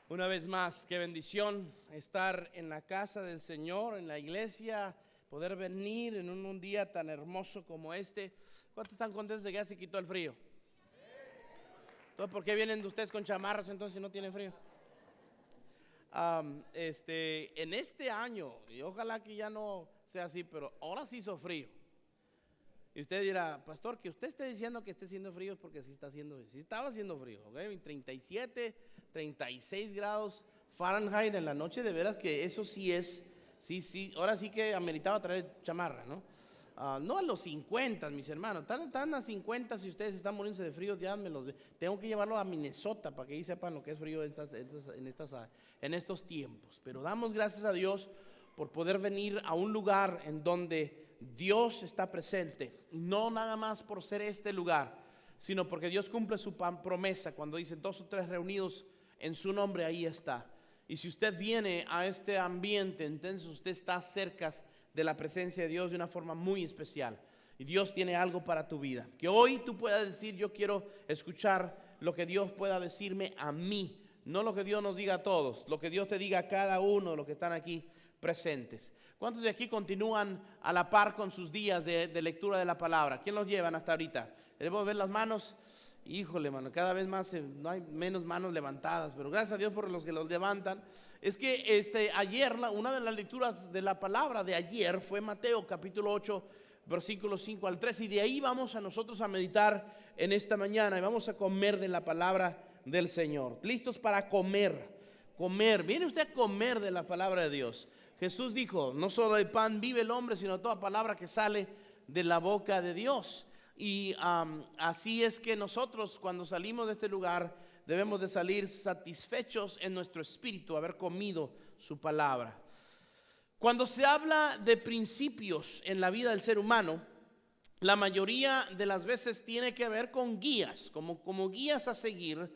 Una vez más, qué bendición estar en la casa del Señor, en la iglesia, poder venir en un día tan hermoso como este. ¿Cuántos están contentos de que ya se quitó el frío? Entonces, ¿por qué vienen ustedes con chamarras entonces si no tienen frío? En este año, y ojalá que ya no sea así, pero ahora sí hizo frío. Y usted dirá, pastor, que usted esté diciendo que esté haciendo frío es porque sí estaba haciendo frío, ¿okay? 37, 36 grados Fahrenheit en la noche, de veras que eso sí es, sí, ahora sí que ameritaba traer chamarra, ¿no? No a los 50, mis hermanos, están a 50, si ustedes están muriéndose de frío, ya tengo que llevarlo a Minnesota para que ahí sepan lo que es frío en estos tiempos. Pero damos gracias a Dios por poder venir a un lugar en donde Dios está presente, no nada más por ser este lugar, sino porque Dios cumple su promesa cuando dice 2 o 3 reunidos en su nombre, ahí está. Y si usted viene a este ambiente, entonces usted está cerca de la presencia de Dios de una forma muy especial. Y Dios tiene algo para tu vida. Que hoy tú puedas decir, yo quiero escuchar lo que Dios pueda decirme a mí, no lo que Dios nos diga a todos, lo que Dios te diga a cada uno de los que están aquí presentes. ¿Cuántos de aquí continúan a la par con sus días de lectura de la palabra? ¿Quién los llevan hasta ahorita? Debemos ver las manos. Híjole, mano, cada vez más no hay menos manos levantadas, pero gracias a Dios por los que los levantan. Es que ayer una de las lecturas de la palabra de ayer fue Mateo capítulo 8 versículos 5 al 13, y de ahí vamos a nosotros a meditar en esta mañana y vamos a comer de la palabra del Señor. ¿Listos para comer? Viene usted a comer de la palabra de Dios. Jesús dijo, no solo de pan vive el hombre, sino toda palabra que sale de la boca de Dios. Y así es que nosotros cuando salimos de este lugar debemos de salir satisfechos en nuestro espíritu, haber comido su palabra. Cuando se habla de principios en la vida del ser humano, la mayoría de las veces tiene que ver con guías, como guías a seguir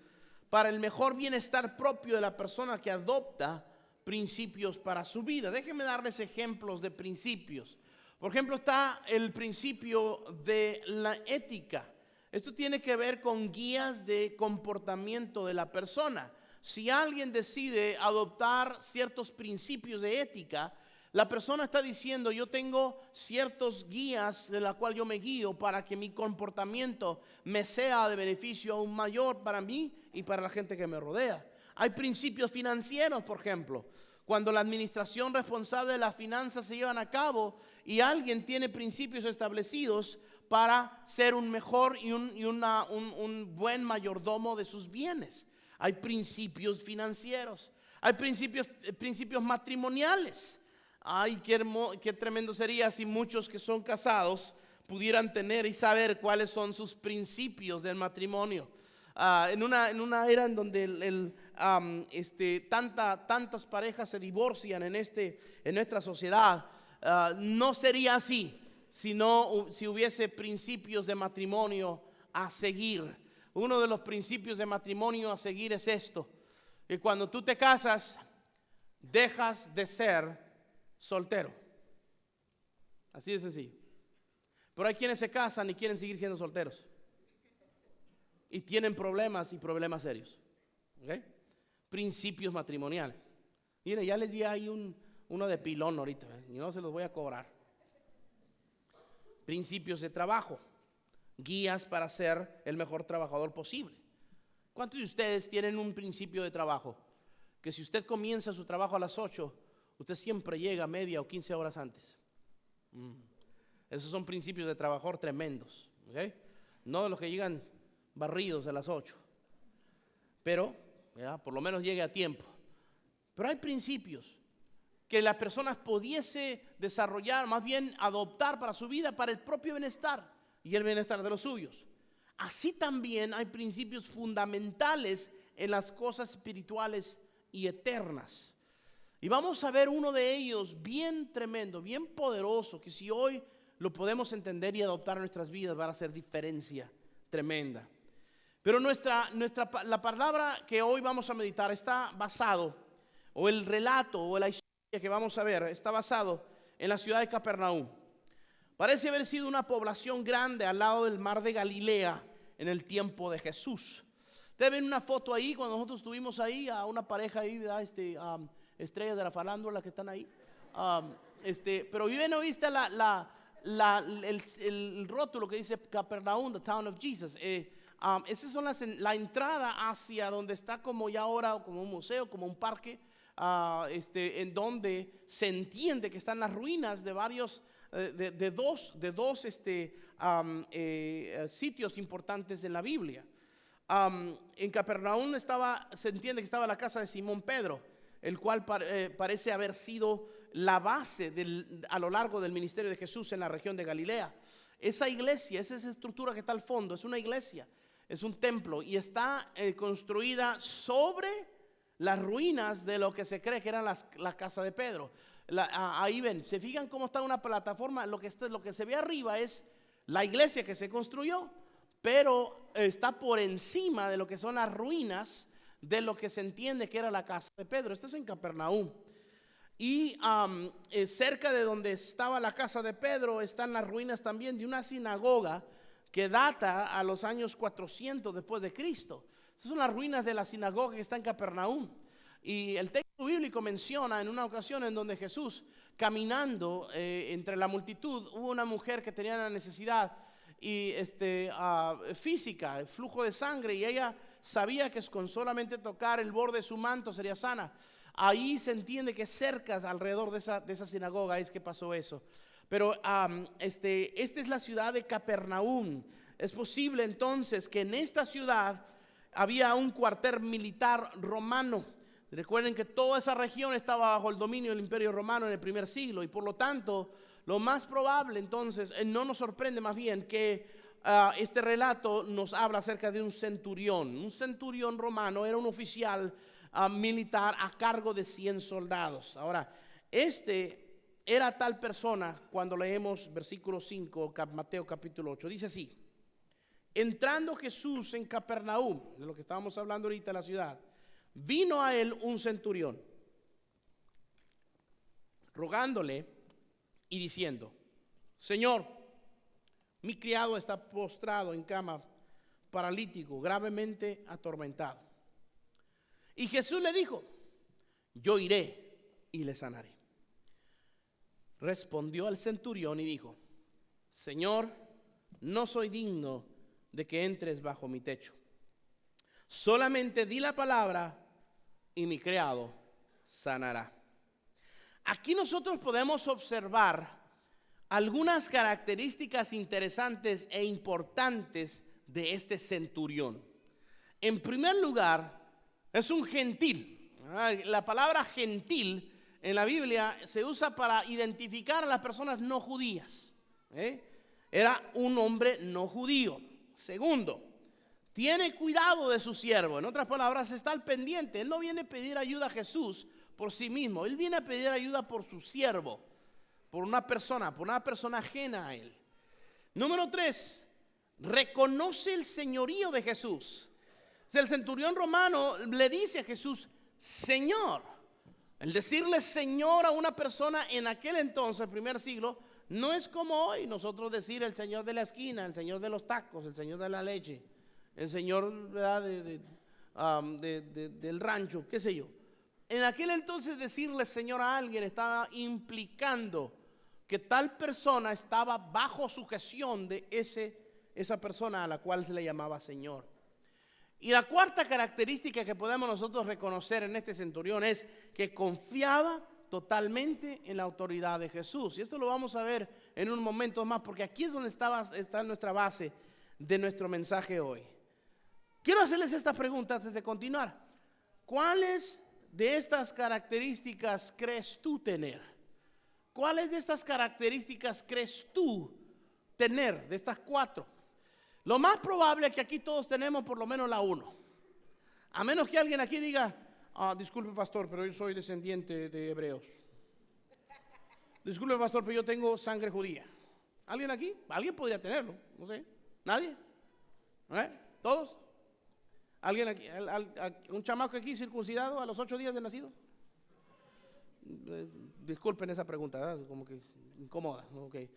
para el mejor bienestar propio de la persona que adopta principios para su vida. Déjenme darles ejemplos de principios. Por ejemplo, está el principio de la ética. Esto tiene que ver con guías de comportamiento de la persona. Si alguien decide adoptar ciertos principios de ética, la persona está diciendo, yo tengo ciertos guías de la cual yo me guío para que mi comportamiento me sea de beneficio aún mayor para mí y para la gente que me rodea. Hay principios financieros, por ejemplo. Cuando la administración responsable de las finanzas se llevan a cabo y alguien tiene principios establecidos para ser un mejor y un buen mayordomo de sus bienes. Hay principios financieros. Hay principios matrimoniales. Ay, qué tremendo sería si muchos que son casados pudieran tener y saber cuáles son sus principios del matrimonio. En una era en donde tantas parejas se divorcian en nuestra sociedad, no sería así si hubiese principios de matrimonio a seguir. Uno de los principios de matrimonio a seguir es esto: que cuando tú te casas dejas de ser soltero. Así de sencillo. Pero hay quienes se casan y quieren seguir siendo solteros y tienen problemas serios. ¿Okay? Principios matrimoniales. Mire, ya les di ahí uno de pilón ahorita, y no se los voy a cobrar. Principios de trabajo, guías para ser el mejor trabajador posible. ¿Cuántos de ustedes tienen un principio de trabajo? Que si usted comienza su trabajo a las 8, usted siempre llega media o 15 horas antes. Esos son principios de trabajador tremendos. ¿Okay? No de los que llegan barridos a las 8, pero por lo menos llegue a tiempo. Pero hay principios que las personas pudiese desarrollar, más bien adoptar para su vida, para el propio bienestar y el bienestar de los suyos. Así también hay principios fundamentales en las cosas espirituales y eternas. Y vamos a ver uno de ellos bien tremendo, bien poderoso, que si hoy lo podemos entender y adoptar en nuestras vidas, va a hacer diferencia tremenda. Pero la palabra que hoy vamos a meditar está basado, o el relato o la historia que vamos a ver, está basado en la ciudad de Capernaum. Parece haber sido una población grande al lado del mar de Galilea en el tiempo de Jesús. Ustedes ven una foto ahí cuando nosotros estuvimos ahí, a una pareja ahí, ¿verdad? Estrellas de la farándula que están ahí. Pero viven, ¿no viste el rótulo que dice Capernaum, the town of Jesus? Esas son la entrada hacia donde está como ya ahora, como un museo, como un parque, en donde se entiende que están las ruinas de varios, de dos sitios importantes en la Biblia. En Capernaum se entiende que estaba la casa de Simón Pedro, el cual parece haber sido la base a lo largo del ministerio de Jesús en la región de Galilea. Esa iglesia, esa estructura que está al fondo, es una iglesia, es un templo y está construida sobre las ruinas de lo que se cree que eran la casa de Pedro. Ahí ven, se fijan cómo está una plataforma. Lo que se ve arriba es la iglesia que se construyó, pero está por encima de lo que son las ruinas de lo que se entiende que era la casa de Pedro. Esto es en Capernaum. Y cerca de donde estaba la casa de Pedro están las ruinas también de una sinagoga que data a los años 400 después de Cristo. Estas son las ruinas de la sinagoga que está en Capernaum. Y el texto bíblico menciona en una ocasión en donde Jesús, caminando entre la multitud, hubo una mujer que tenía la necesidad y física, el flujo de sangre, y ella sabía que con solamente tocar el borde de su manto sería sana. Ahí se entiende que cerca, alrededor de esa sinagoga, es que pasó eso. Pero esta es la ciudad de Capernaum. Es posible entonces que en esta ciudad había un cuartel militar romano. Recuerden que toda esa región estaba bajo el dominio del Imperio Romano en el primer siglo, y por lo tanto lo más probable entonces, no nos sorprende más bien que este relato nos habla acerca de un centurión. Un centurión romano era un oficial militar a cargo de 100 soldados. Ahora, era tal persona cuando leemos versículo 5, Mateo capítulo 8. Dice así: entrando Jesús en Capernaum, de lo que estábamos hablando ahorita en la ciudad, vino a él un centurión, rogándole y diciendo: Señor, mi criado está postrado en cama, paralítico, gravemente atormentado. Y Jesús le dijo: yo iré y le sanaré. Respondió el centurión y dijo: Señor, no soy digno de que entres bajo mi techo. Solamente di la palabra y mi criado sanará. Aquí nosotros podemos observar algunas características interesantes e importantes de este centurión. En primer lugar, es un gentil. La palabra gentil en la Biblia se usa para identificar a las personas no judías. Era un hombre no judío. Segundo, tiene cuidado de su siervo. En otras palabras, está al pendiente. Él no viene a pedir ayuda a Jesús por sí mismo. Él viene a pedir ayuda por su siervo, por una persona ajena a él. Número 3, reconoce el señorío de Jesús. El centurión romano le dice a Jesús: Señor. El decirle Señor a una persona en aquel entonces, primer siglo, no es como hoy nosotros decir el Señor de la esquina, el Señor de los tacos, el Señor de la leche, el Señor, ¿verdad?, del rancho, qué sé yo. En aquel entonces decirle Señor a alguien estaba implicando que tal persona estaba bajo sujeción de esa persona a la cual se le llamaba Señor. Y la cuarta característica que podemos nosotros reconocer en este centurión es que confiaba totalmente en la autoridad de Jesús. Y esto lo vamos a ver en un momento más, porque aquí es donde está nuestra base de nuestro mensaje hoy. Quiero hacerles esta pregunta antes de continuar. ¿Cuáles de estas características crees tú tener? ¿Cuáles de estas características crees tú tener, de estas 4? Lo más probable es que aquí todos tenemos por lo menos la 1. A menos que alguien aquí diga: disculpe pastor, pero yo soy descendiente de hebreos. Disculpe pastor, pero yo tengo sangre judía. ¿Alguien aquí? Alguien podría tenerlo, no sé. ¿Nadie? ¿Todos? ¿Alguien aquí? ¿Un chamaco aquí circuncidado a los 8 días de nacido? Disculpen esa pregunta, ¿verdad? Como que incómoda. Okay.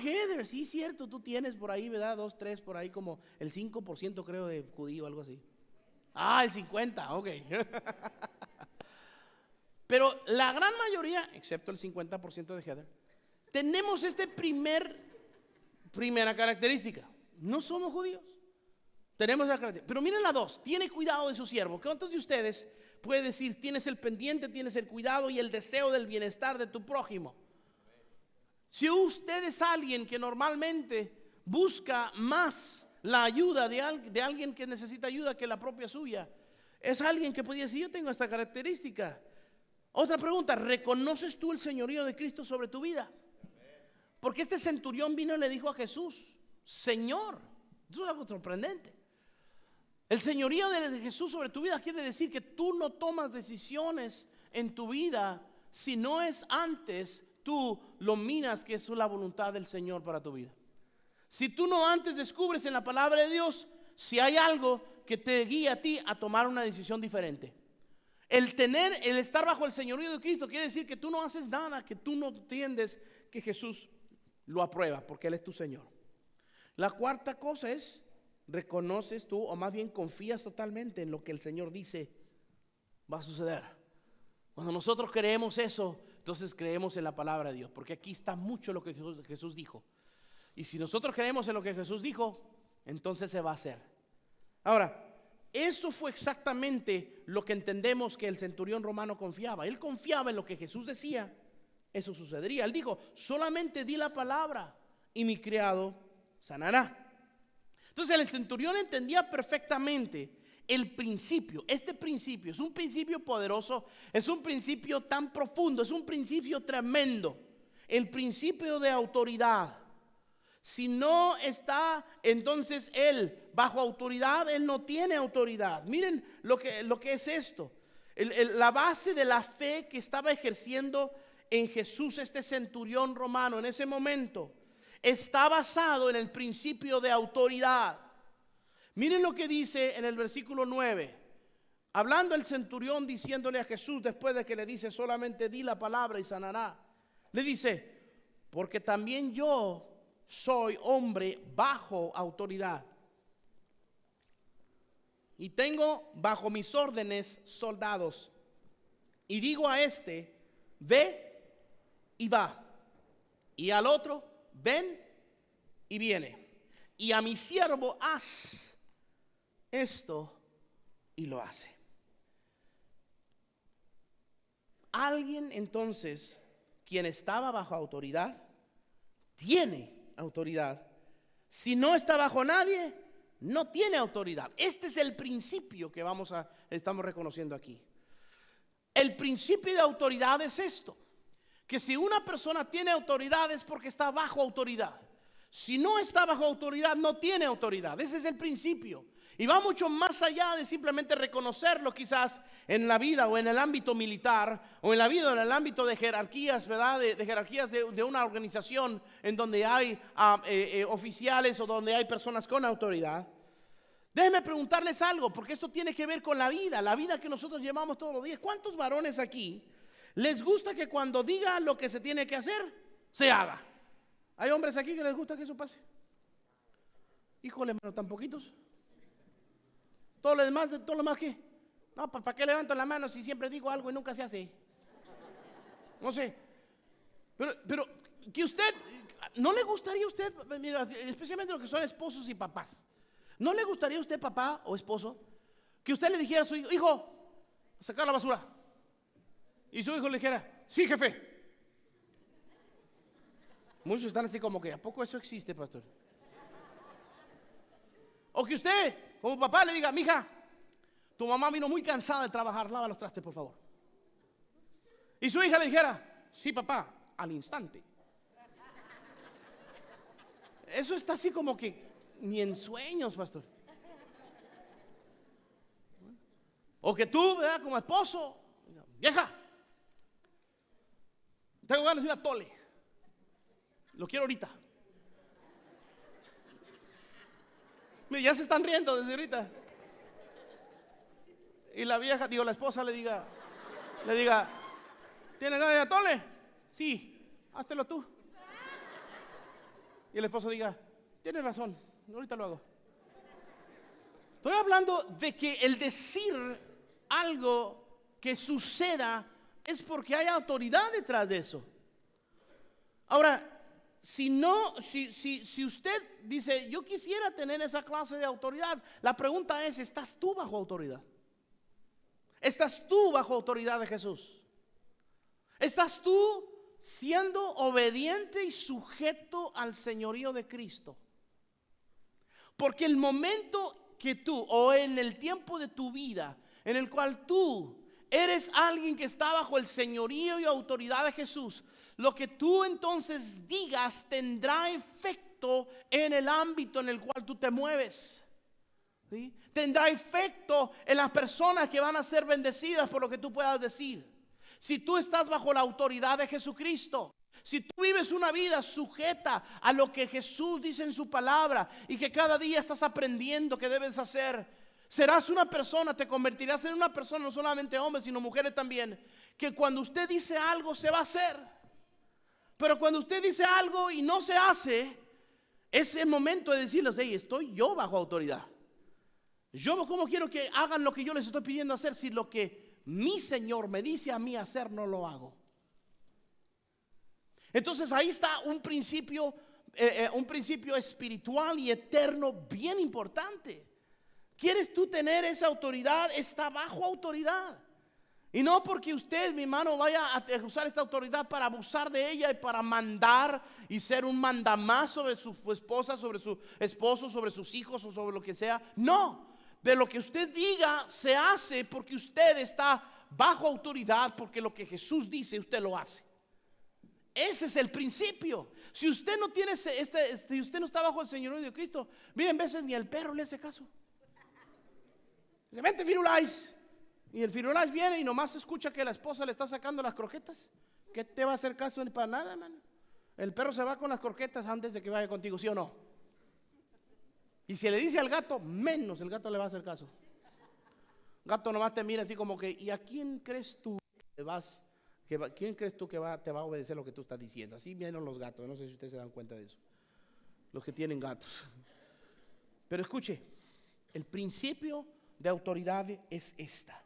Heather, sí, cierto, tú tienes por ahí, ¿verdad? 2, 3, por ahí, como el 5% creo de judío, algo así. Ah, el 50, ok. Pero la gran mayoría, excepto el 50% de Heather, tenemos primera característica. No somos judíos. Tenemos la característica. Pero miren la 2, tiene cuidado de su siervo. ¿Cuántos de ustedes puede decir, tienes el pendiente, tienes el cuidado y el deseo del bienestar de tu prójimo? Si usted es alguien que normalmente busca más la ayuda de alguien que necesita ayuda que la propia suya, es alguien que podría decir, yo tengo esta característica. Otra pregunta, ¿reconoces tú el señorío de Cristo sobre tu vida? Porque este centurión vino y le dijo a Jesús, Señor. Eso es algo sorprendente. El señorío de Jesús sobre tu vida quiere decir que tú no tomas decisiones en tu vida si no es antes tú lo miras que es la voluntad del Señor para tu vida. Si tú no antes descubres en la palabra de Dios si hay algo que te guía a ti a tomar una decisión diferente. El estar bajo el señorío de Cristo quiere decir que tú no haces nada que tú no entiendes que Jesús lo aprueba porque Él es tu Señor. La cuarta cosa es, reconoces tú o más bien confías totalmente en lo que el Señor dice va a suceder. Cuando nosotros creemos eso, entonces creemos en la palabra de Dios, porque aquí está mucho lo que Jesús dijo. Y si nosotros creemos en lo que Jesús dijo, entonces se va a hacer. Ahora, eso fue exactamente lo que entendemos que el centurión romano confiaba. Él confiaba en lo que Jesús decía, eso sucedería. Él dijo, solamente di la palabra y mi criado sanará. Entonces el centurión entendía perfectamente el principio. Este principio es un principio poderoso, es un principio tan profundo, es un principio tremendo. El principio de autoridad. Si no está entonces él bajo autoridad, él no tiene autoridad. Miren lo que es esto. La base de la fe que estaba ejerciendo en Jesús este centurión romano en ese momento está basado en el principio de autoridad. Miren lo que dice en el versículo 9. Hablando el centurión diciéndole a Jesús después de que le dice solamente di la palabra y sanará. Le dice, porque también yo soy hombre bajo autoridad y tengo bajo mis órdenes soldados. Y digo a este, ve y va. Y al otro, ven y viene. Y a mi siervo, haz esto y lo hace. Alguien entonces, quien estaba bajo autoridad, tiene autoridad. Si no está bajo nadie, no tiene autoridad. Este es el principio que estamos reconociendo aquí. El principio de autoridad es esto: que si una persona tiene autoridad es porque está bajo autoridad. Si no está bajo autoridad, no tiene autoridad. Ese es el principio. Y va mucho más allá de simplemente reconocerlo quizás en la vida o en el ámbito militar o en la vida o en el ámbito de jerarquías, ¿verdad? De jerarquías de una organización en donde hay oficiales o donde hay personas con autoridad. Déjenme preguntarles algo, porque esto tiene que ver con la vida que nosotros llevamos todos los días. ¿Cuántos varones aquí les gusta que cuando diga lo que se tiene que hacer, se haga? ¿Hay hombres aquí que les gusta que eso pase? Híjole, hermano, tan poquitos. Todo lo demás ¿qué? No, ¿para qué levanto la mano si siempre digo algo y nunca se hace? No sé. Pero que usted, ¿no le gustaría a usted, mira, especialmente los que son esposos y papás, ¿no le gustaría a usted, papá o esposo, que usted le dijera a su hijo, hijo, sacar la basura? Y su hijo le dijera, sí, jefe. Muchos están así como que, ¿a poco eso existe, pastor? O que usted, como papá, le diga, mija, tu mamá vino muy cansada de trabajar, lava los trastes, por favor. Y su hija le dijera, sí, papá, al instante. Eso está así como que ni en sueños, pastor. O que tú, ¿verdad? Como esposo, vieja, tengo ganas de ir a Tole, lo quiero ahorita. Ya se están riendo desde ahorita. Y la vieja, la esposa le diga, ¿tienes ganas de ir a Tole? Sí, háztelo tú. Y el esposo diga, tienes razón, ahorita lo hago. Estoy hablando de que el decir algo que suceda es porque hay autoridad detrás de eso. Ahora, si usted dice, yo quisiera tener esa clase de autoridad, la pregunta es, ¿estás tú bajo autoridad? ¿Estás tú bajo autoridad de Jesús? ¿Estás tú siendo obediente y sujeto al señorío de Cristo? Porque el momento que tú, o en el tiempo de tu vida, en el cual tú eres alguien que está bajo el señorío y autoridad de Jesús, lo que tú entonces digas tendrá efecto en el ámbito en el cual tú te mueves. ¿Sí? Tendrá efecto en las personas que van a ser bendecidas por lo que tú puedas decir. Si tú estás bajo la autoridad de Jesucristo, si tú vives una vida sujeta a lo que Jesús dice en su palabra y que cada día estás aprendiendo que debes hacer, serás una persona, te convertirás en una persona, no solamente hombres sino mujeres también, que cuando usted dice algo se va a hacer. Pero cuando usted dice algo y no se hace, es el momento de decirles, hey, estoy yo bajo autoridad. Yo cómo quiero que hagan lo que yo les estoy pidiendo hacer si lo que mi Señor me dice a mí hacer no lo hago. Entonces ahí está un principio espiritual y eterno bien importante. ¿Quieres tú tener esa autoridad? Está bajo autoridad. Y no porque usted, mi hermano, vaya a usar esta autoridad para abusar de ella y para mandar y ser un mandamás sobre su esposa, sobre su esposo, sobre sus hijos o sobre lo que sea. No, de lo que usted diga se hace porque usted está bajo autoridad, porque lo que Jesús dice usted lo hace. Ese es el principio. Si usted no tiene si usted no está bajo el señorío de Cristo, miren, veces ni el perro le hace caso. Dice, vente, Firulais. Y el Firulais viene y nomás escucha que la esposa le está sacando las croquetas. ¿Qué te va a hacer caso ni para nada, hermano? El perro se va con las croquetas antes de que vaya contigo, ¿sí o no? Y si le dice al gato, menos el gato le va a hacer caso. El gato nomás te mira así como que, ¿y a quién crees tú que vas? ¿Quién crees tú que te va a obedecer lo que tú estás diciendo? Así vienen los gatos, no sé si ustedes se dan cuenta de eso. Los que tienen gatos. Pero escuche, el principio de autoridad es esta.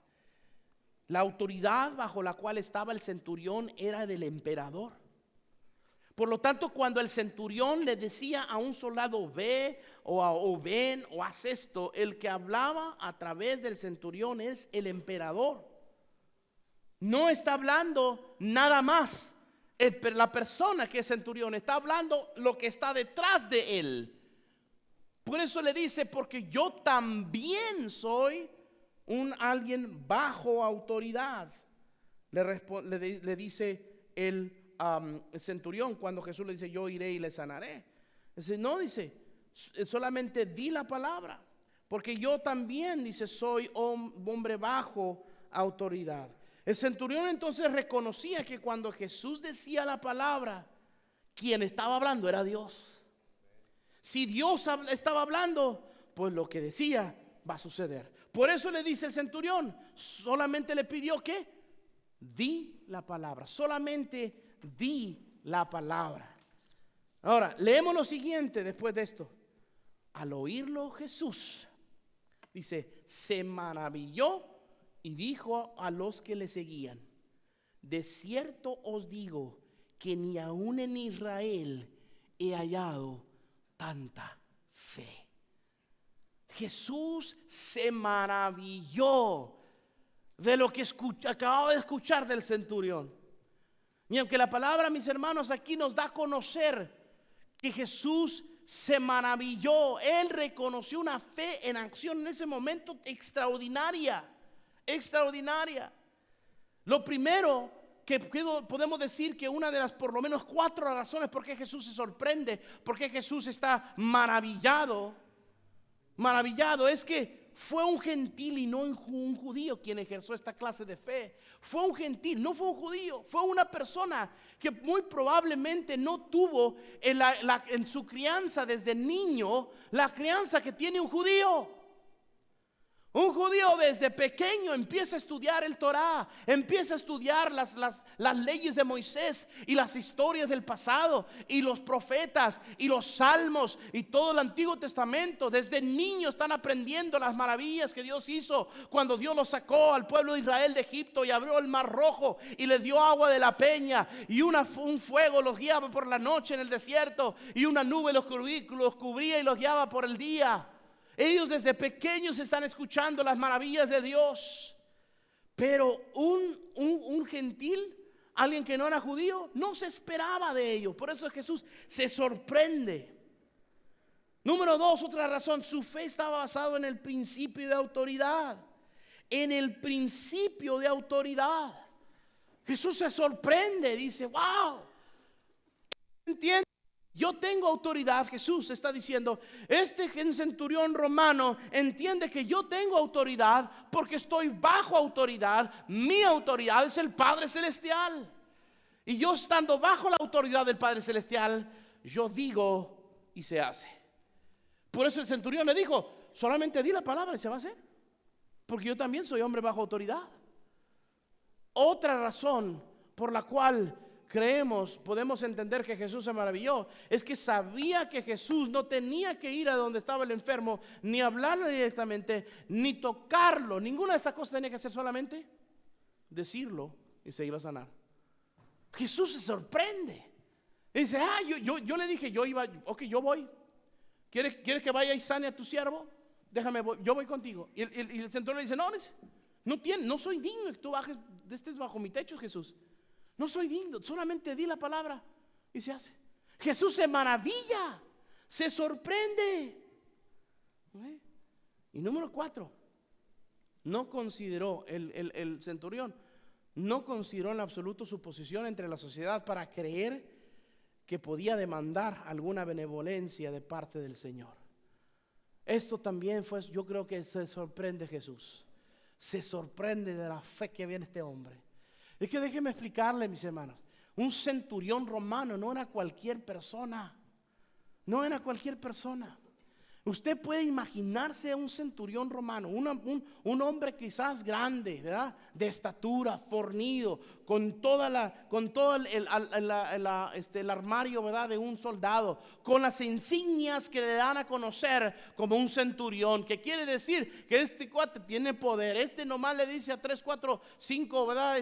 La autoridad bajo la cual estaba el centurión era del emperador. Por lo tanto, cuando el centurión le decía a un soldado, ve o ven o haz esto, el que hablaba a través del centurión es el emperador. No está hablando nada más la persona que es centurión, está hablando lo que está detrás de él. Por eso le dice, porque yo también soy alguien bajo autoridad. Le dice el centurión cuando Jesús le dice, yo iré y le sanaré. Dice, solamente di la palabra, porque yo también, dice, soy hombre bajo autoridad. El centurión entonces reconocía que cuando Jesús decía la palabra, quien estaba hablando era Dios. Si Dios estaba hablando, pues lo que decía va a suceder. Por eso le dice el centurión, solamente le pidió que di la palabra, solamente di la palabra. Ahora, leemos lo siguiente después de esto. Al oírlo Jesús, dice, se maravilló y dijo a los que le seguían, de cierto os digo que ni aún en Israel he hallado tanta fe. Jesús se maravilló de lo que acababa de escuchar del centurión. Y aunque la palabra, mis hermanos, aquí nos da a conocer que Jesús se maravilló, él reconoció una fe en acción en ese momento extraordinaria. Lo primero que podemos decir que una de las por lo menos 4 razones por qué Jesús se sorprende, por qué Jesús está maravillado es que fue un gentil y no un judío quien ejerció esta clase de fe. Fue un gentil, no fue un judío, fue una persona que muy probablemente no tuvo en su crianza desde niño la crianza que tiene un judío. Un judío desde pequeño empieza a estudiar el Torá, empieza a estudiar las leyes de Moisés y las historias del pasado y los profetas y los salmos y todo el Antiguo Testamento. Desde niño están aprendiendo las maravillas que Dios hizo cuando Dios los sacó al pueblo de Israel de Egipto y abrió el mar rojo y les dio agua de la peña, y un fuego los guiaba por la noche en el desierto, y una nube los cubría y los guiaba por el día. Ellos desde pequeños están escuchando las maravillas de Dios. Pero un gentil, alguien que no era judío, no se esperaba de ellos. Por eso Jesús se sorprende. Número 2, otra razón: su fe estaba basada en el principio de autoridad. En el principio de autoridad. Jesús se sorprende, dice: wow, ¿entiendes? Yo tengo autoridad. Jesús está diciendo: este centurión romano entiende que yo tengo autoridad porque estoy bajo autoridad. Mi autoridad es el Padre Celestial. Y yo, estando bajo la autoridad del Padre Celestial, yo digo y se hace. Por eso el centurión le dijo: solamente di la palabra y se va a hacer, porque yo también soy hombre bajo autoridad. Otra razón por la cual podemos entender que Jesús se maravilló, es que sabía que Jesús no tenía que ir a donde estaba el enfermo, ni hablarle directamente, ni tocarlo. Ninguna de estas cosas tenía que hacer, solamente decirlo y se iba a sanar. Jesús se sorprende. Dice: yo le dije, yo iba, ok, yo voy. ¿Quieres que vaya y sane a tu siervo? Déjame, yo voy contigo. Y el centurión le dice: no soy digno que tú estés bajo mi techo, Jesús. No soy digno, solamente di la palabra y se hace. Jesús se maravilla, se sorprende. Y número 4, no consideró, el centurión no consideró en absoluto su posición entre la sociedad para creer que podía demandar alguna benevolencia de parte del Señor. Esto también fue, yo creo que se sorprende Jesús. Se sorprende de la fe que había en este hombre. Es que déjeme explicarle, mis hermanos, un centurión romano no era cualquier persona. No era cualquier persona. Usted puede imaginarse a un centurión romano, un hombre quizás grande, ¿verdad? De estatura, fornido, con todo el armario, ¿verdad? De un soldado, con las insignias que le dan a conocer como un centurión, que quiere decir que este cuate tiene poder. Este nomás le dice a 3, 4, 5, ¿verdad?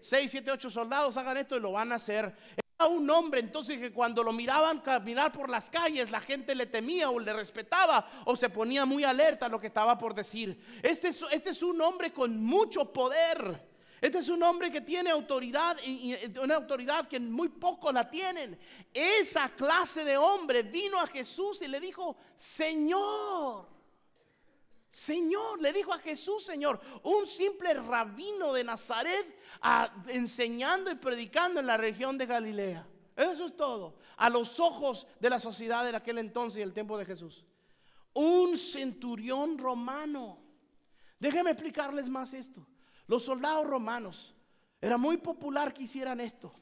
6, 7, 8 soldados: hagan esto, y lo van a hacer. Era un hombre entonces que cuando lo miraban caminar por las calles, la gente le temía o le respetaba o se ponía muy alerta a lo que estaba por decir. Este es un hombre con mucho poder. Este es un hombre que tiene autoridad, y una autoridad que muy pocos la tienen. Esa clase de hombre vino a Jesús y le dijo: Señor. Señor, le dijo a Jesús Señor. Un simple rabino de Nazaret, enseñando y predicando en la región de Galilea. Eso es todo, a los ojos de la sociedad de aquel entonces y el tiempo de Jesús. Un centurión romano. Déjenme explicarles más esto. Los soldados romanos, era muy popular que hicieran esto: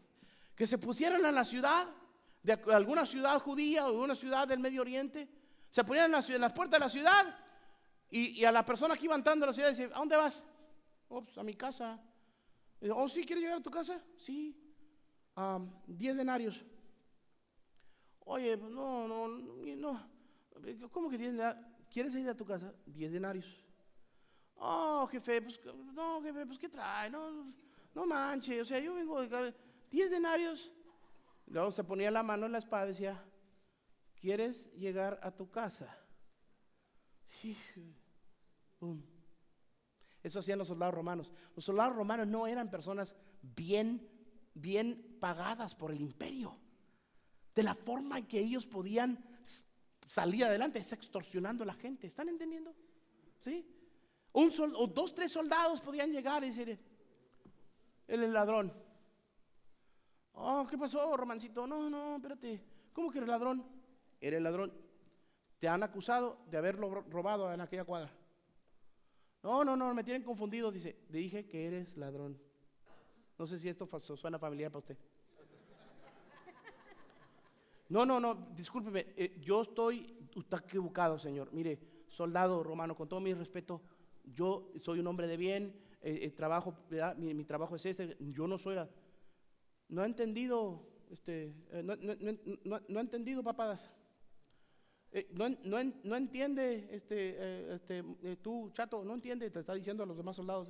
que se pusieran en la ciudad, de alguna ciudad judía o de una ciudad del Medio Oriente, se ponían en las puertas de la ciudad. Y a la persona que iba entrando a la ciudad dice: ¿a dónde vas? Pues a mi casa. Y dice: sí, ¿quieres llegar a tu casa? Sí. 10 denarios. Oye, no. ¿Cómo que 10 denarios? ¿Quieres ir a tu casa? 10 denarios. Jefe, pues ¿qué trae? No manches, o sea, yo vengo de 10 denarios. Luego se ponía la mano en la espada y decía: ¿quieres llegar a tu casa? Eso hacían los soldados romanos. Los soldados romanos no eran personas bien pagadas por el imperio. De la forma en que ellos podían salir adelante es extorsionando a la gente. ¿Están entendiendo? ¿Sí? O 2, 3 soldados podían llegar y decir: él es el ladrón. ¿Qué pasó, Romancito? No, espérate. ¿Cómo que eres ladrón? Eres ladrón. Te han acusado de haberlo robado en aquella cuadra. No, me tienen confundido. Dice: dije que eres ladrón. No sé si esto suena familiar para usted. No, discúlpeme, está equivocado, señor. Mire, soldado romano, con todo mi respeto, yo soy un hombre de bien, trabajo, mi trabajo es este, yo no soy no ha entendido, no ha entendido, papadas. No entiende, tú, chato, no entiende, te está diciendo a los demás soldados,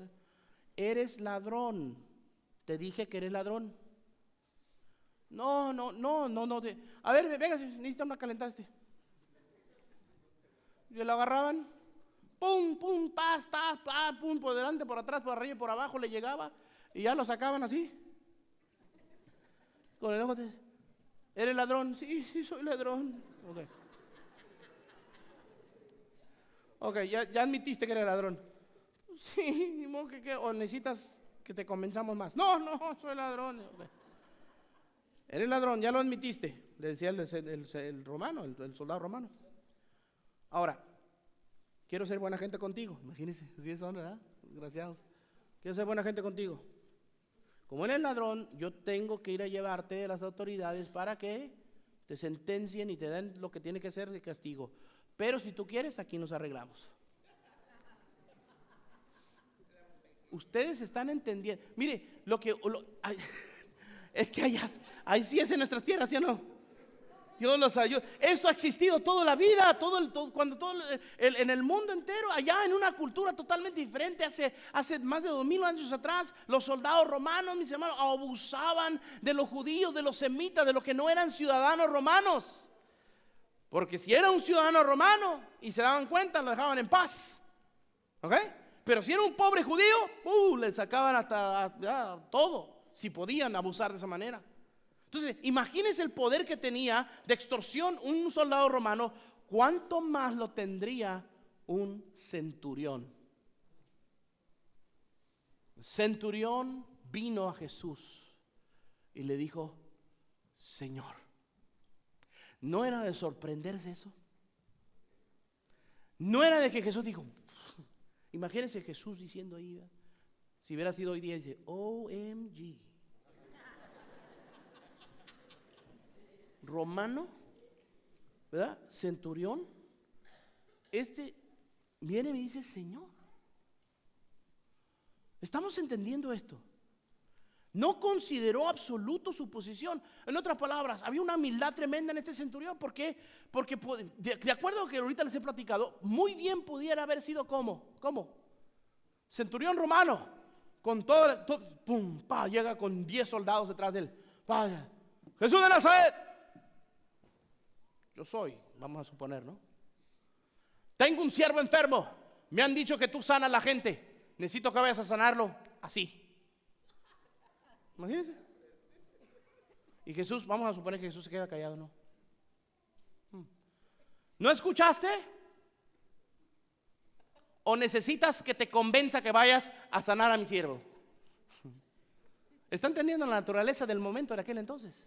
eres ladrón, te dije que eres ladrón. No, a ver, venga, necesita una calentada Y lo agarraban, pum, pum, pum, por delante, por atrás, por arriba y por abajo le llegaba, y ya lo sacaban así. Con el ojo, ¿eres ladrón? Sí, soy ladrón. Ok, ya admitiste que eres ladrón. Sí, ni modo o necesitas que te convenzamos más. No, soy ladrón. Okay. Eres ladrón, ya lo admitiste, le decía el romano, el soldado romano. Ahora, quiero ser buena gente contigo. Imagínense, así son, ¿verdad? Desgraciados. Quiero ser buena gente contigo. Como eres ladrón, yo tengo que ir a llevarte a las autoridades para que te sentencien y te den lo que tiene que ser de castigo. Pero si tú quieres, aquí nos arreglamos. Ustedes están entendiendo. Mire, es que hay sí es en nuestras tierras, ¿sí o no? Dios los ayuda. Esto ha existido toda la vida, en el mundo entero, allá en una cultura totalmente diferente. Hace más de 2000 años atrás, los soldados romanos, mis hermanos, abusaban de los judíos, de los semitas, de los que no eran ciudadanos romanos. Porque si era un ciudadano romano y se daban cuenta, lo dejaban en paz. ¿Ok? Pero si era un pobre judío, le sacaban hasta todo, si podían abusar de esa manera. Entonces, imagínense el poder que tenía de extorsión un soldado romano, ¿cuánto más lo tendría un centurión? El centurión vino a Jesús y le dijo, Señor. ¿No era de sorprenderse eso? No era de que Jesús dijo, imagínense Jesús diciendo ahí, ¿verdad? Si hubiera sido hoy día, dice, OMG. Romano, ¿verdad? Centurión, viene y me dice, Señor. ¿Estamos entendiendo esto? No consideró absoluto su posición. En otras palabras, había una humildad tremenda en este centurión. ¿Por qué? Porque de acuerdo a lo que ahorita les he platicado, muy bien pudiera haber sido ¿cómo? Centurión romano, con todo pum, llega con 10 soldados detrás de él. Jesús de Nazaret. Yo soy, vamos a suponer, ¿no? Tengo un siervo enfermo. Me han dicho que tú sanas a la gente. Necesito que vayas a sanarlo así. Imagínense. Y Jesús, vamos a suponer que Jesús se queda callado, ¿no? ¿No escuchaste? ¿O necesitas que te convenza que vayas a sanar a mi siervo? ¿Está entendiendo la naturaleza del momento en aquel entonces?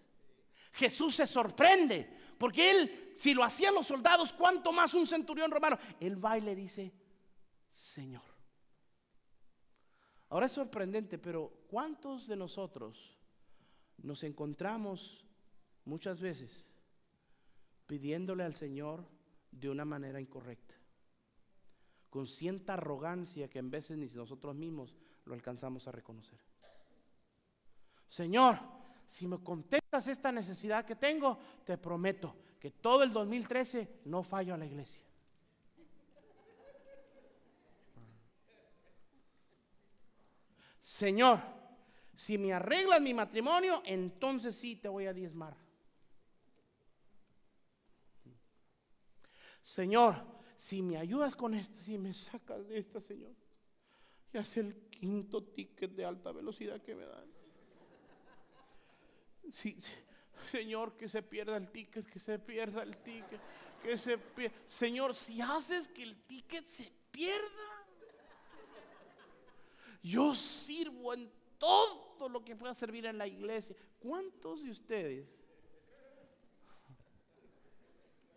Jesús se sorprende, porque él, si lo hacían los soldados, ¿cuánto más un centurión romano? Él va y le dice, Señor. Ahora es sorprendente, pero ¿cuántos de nosotros nos encontramos muchas veces pidiéndole al Señor de una manera incorrecta? Con cierta arrogancia que en veces ni nosotros mismos lo alcanzamos a reconocer. Señor, si me contestas esta necesidad que tengo, te prometo que todo el 2013 no fallo a la iglesia. Señor, si me arreglas mi matrimonio, entonces sí te voy a diezmar. Señor, si me ayudas con esta, si me sacas de esta, Señor, ya es el 5º ticket de alta velocidad que me dan. Sí, Señor, que se pierda el ticket, que se pierda el ticket, que se pierda. Señor, si haces que el ticket se pierda, yo sirvo en todo lo que pueda servir en la iglesia. ¿Cuántos de ustedes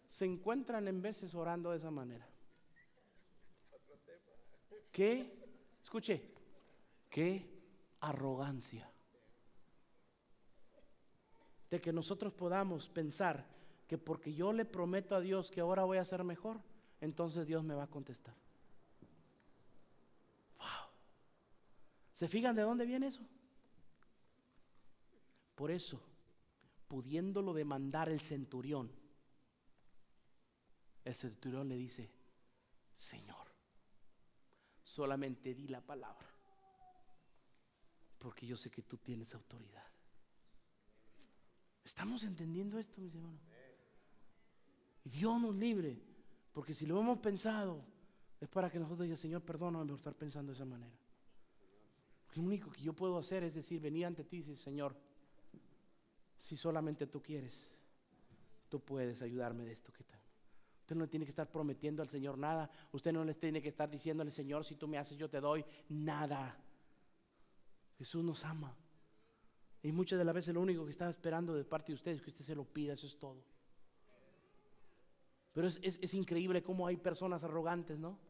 se encuentran en veces orando de esa manera? Escuche, qué arrogancia de que nosotros podamos pensar que porque yo le prometo a Dios que ahora voy a ser mejor, entonces Dios me va a contestar. ¿Se fijan de dónde viene eso? Por eso, pudiéndolo demandar el centurión le dice: Señor, solamente di la palabra, porque yo sé que tú tienes autoridad. ¿Estamos entendiendo esto, mis hermanos? Y Dios nos libre, porque si lo hemos pensado, es para que nosotros digamos: Señor, perdóname por estar pensando de esa manera. Lo único que yo puedo hacer es decir, venir ante ti y decir: Señor, si solamente tú quieres, tú puedes ayudarme de esto que tal. Usted no le tiene que estar prometiendo al Señor nada. Usted no le tiene que estar diciéndole: Señor, si tú me haces, yo te doy. Nada. Jesús nos ama. Y muchas de las veces lo único que está esperando de parte de usted es que usted se lo pida. Eso es todo. Pero es increíble cómo hay personas arrogantes, ¿no?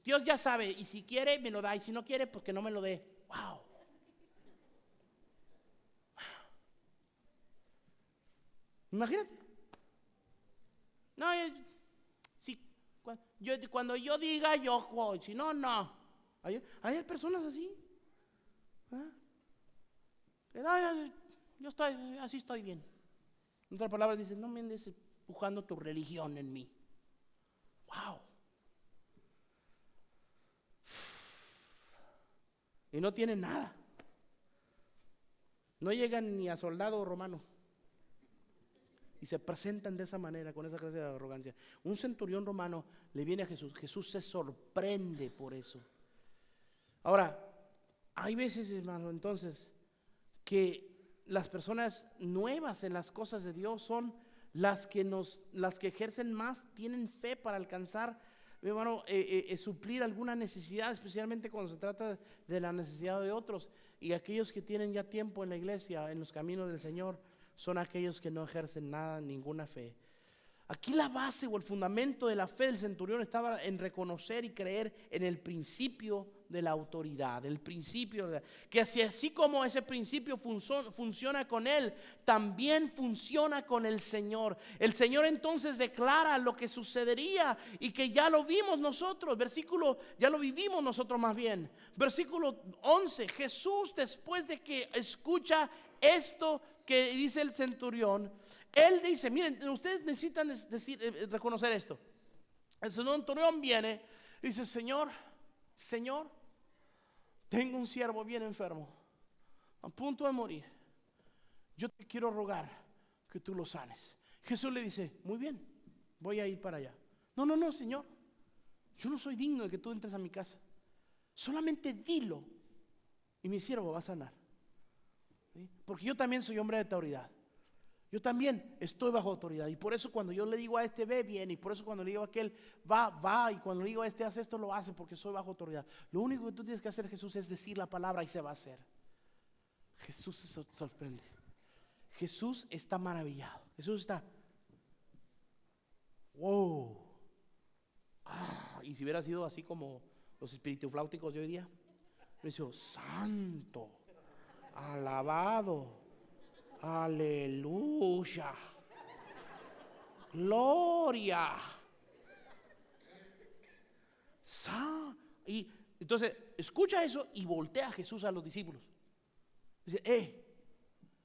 Dios ya sabe, y si quiere me lo da, y si no quiere, pues que no me lo dé. Wow. Imagínate. No, cuando yo diga, yo voy. Si no, no. Hay personas así. Yo estoy, así estoy bien. En otras palabras dice: no me andes empujando tu religión en mí. Wow. Y no tienen nada. No llegan ni a soldado romano. Y se presentan de esa manera, con esa clase de arrogancia. Un centurión romano le viene a Jesús. Jesús se sorprende por eso. Ahora, hay veces, hermano, entonces, que las personas nuevas en las cosas de Dios son las que ejercen más, tienen fe para alcanzar, hermano, suplir alguna necesidad, especialmente cuando se trata de la necesidad de otros. Y aquellos que tienen ya tiempo en la iglesia, en los caminos del Señor, son aquellos que no ejercen nada, ninguna fe. Aquí la base o el fundamento de la fe del centurión estaba en reconocer y creer en el principio de la autoridad, el principio que así como ese principio funciona con él, también funciona con el Señor. El Señor entonces declara lo que sucedería y que ya lo vimos nosotros, ya lo vivimos nosotros más bien. Versículo 11, Jesús, después de que escucha esto que dice el centurión, él dice: miren, ustedes necesitan reconocer esto. El centurión viene y dice: Señor, tengo un siervo bien enfermo, a punto de morir. Yo te quiero rogar que tú lo sanes. Jesús le dice: muy bien, voy a ir para allá. No, Señor, yo no soy digno de que tú entres a mi casa. Solamente dilo y mi siervo va a sanar. ¿Sí? Porque yo también soy hombre de autoridad. Yo también estoy bajo autoridad. Y por eso cuando yo le digo a este: ve, viene. Y por eso cuando le digo a aquel: va. Y cuando le digo a este: haz esto, lo hace, porque soy bajo autoridad. Lo único que tú tienes que hacer, Jesús, es decir la palabra y se va a hacer. Jesús se sorprende. Jesús está maravillado. Jesús está: wow. Y si hubiera sido así como los espiritufláuticos de hoy día, le dice: santo, alabado, aleluya, gloria. Y entonces escucha eso y voltea a Jesús a los discípulos. Dice: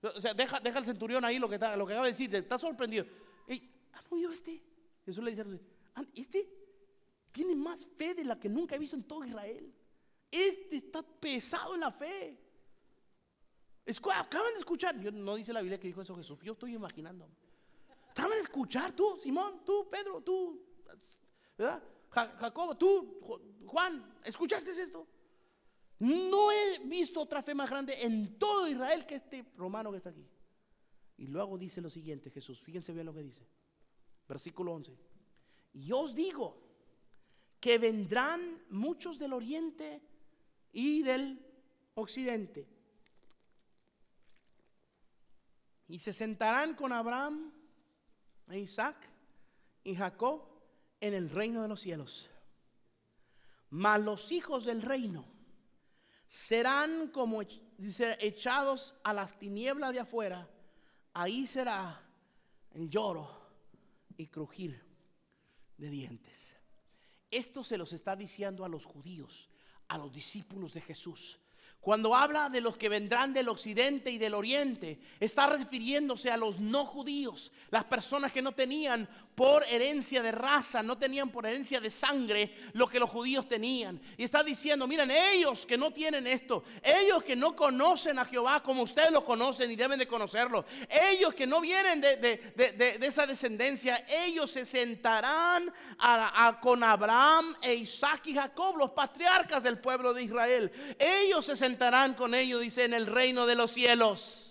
o sea, deja al centurión ahí lo que acaba de decir. Está sorprendido. ¿Han oído este? Jesús le dice: este tiene más fe de la que nunca he visto en todo Israel. Este está pesado en la fe. Acaban de escuchar. No dice la Biblia que dijo eso Jesús. Yo estoy imaginando. Acaban de escuchar, tú, Simón, tú, Pedro, tú, ¿verdad? Jacobo, tú, Juan, ¿escuchaste esto? No he visto otra fe más grande en todo Israel que este romano que está aquí. Y luego dice lo siguiente Jesús. Fíjense bien lo que dice. Versículo 11. Y os digo que vendrán muchos del oriente y del occidente, y se sentarán con Abraham e Isaac y Jacob en el reino de los cielos. Mas los hijos del reino serán como echados a las tinieblas de afuera. Ahí será el lloro y crujir de dientes. Esto se los está diciendo a los judíos, a los discípulos de Jesús. Cuando habla de los que vendrán del occidente y del oriente, está refiriéndose a los no judíos, las personas que no tenían por herencia de raza, no tenían por herencia de sangre lo que los judíos tenían. Y está diciendo, miren, ellos que no tienen esto, ellos que no conocen a Jehová como ustedes lo conocen y deben de conocerlo, ellos que no vienen de esa descendencia, ellos se sentarán con Abraham e Isaac y Jacob, los patriarcas del pueblo de Israel. Ellos se sentarán con ellos, dice, en el reino de los cielos.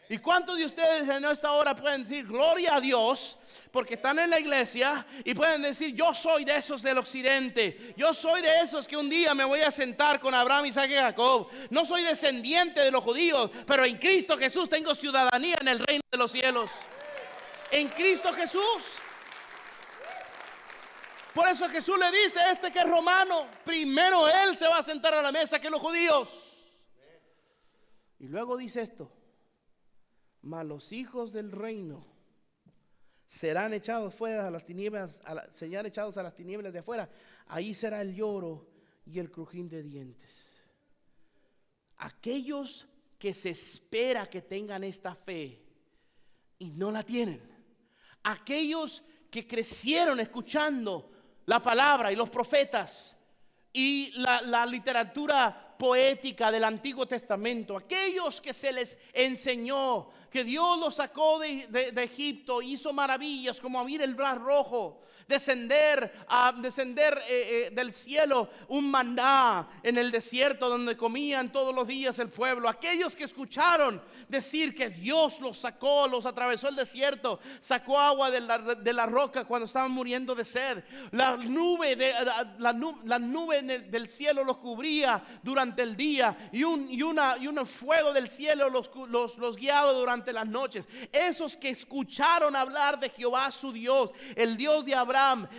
¿Y cuántos de ustedes en esta hora pueden decir gloria a Dios porque están en la iglesia y pueden decir, yo soy de esos del occidente, yo soy de esos que un día me voy a sentar con Abraham, Isaac y Jacob? No soy descendiente de los judíos, pero en Cristo Jesús tengo ciudadanía en el reino de los cielos. En Cristo Jesús. Por eso Jesús le dice a este que es romano, primero él se va a sentar a la mesa que los judíos. Y luego dice esto: mas los hijos del reino serán echados fuera a las tinieblas, serán echados a las tinieblas de afuera. Ahí será el lloro y el crujir de dientes. Aquellos que se espera que tengan esta fe y no la tienen, aquellos que crecieron escuchando la palabra y los profetas y la literatura poética del Antiguo Testamento, aquellos que se les enseñó que Dios los sacó de Egipto, hizo maravillas como abrir el mar rojo, descender del cielo un maná en el desierto donde comían todos los días el pueblo. Aquellos que escucharon decir que Dios los sacó, los atravesó el desierto, sacó agua de la roca cuando estaban muriendo de sed. La nube del cielo los cubría durante el día y un fuego del cielo los guiaba durante las noches. Esos que escucharon hablar de Jehová su Dios, el Dios de Abraham,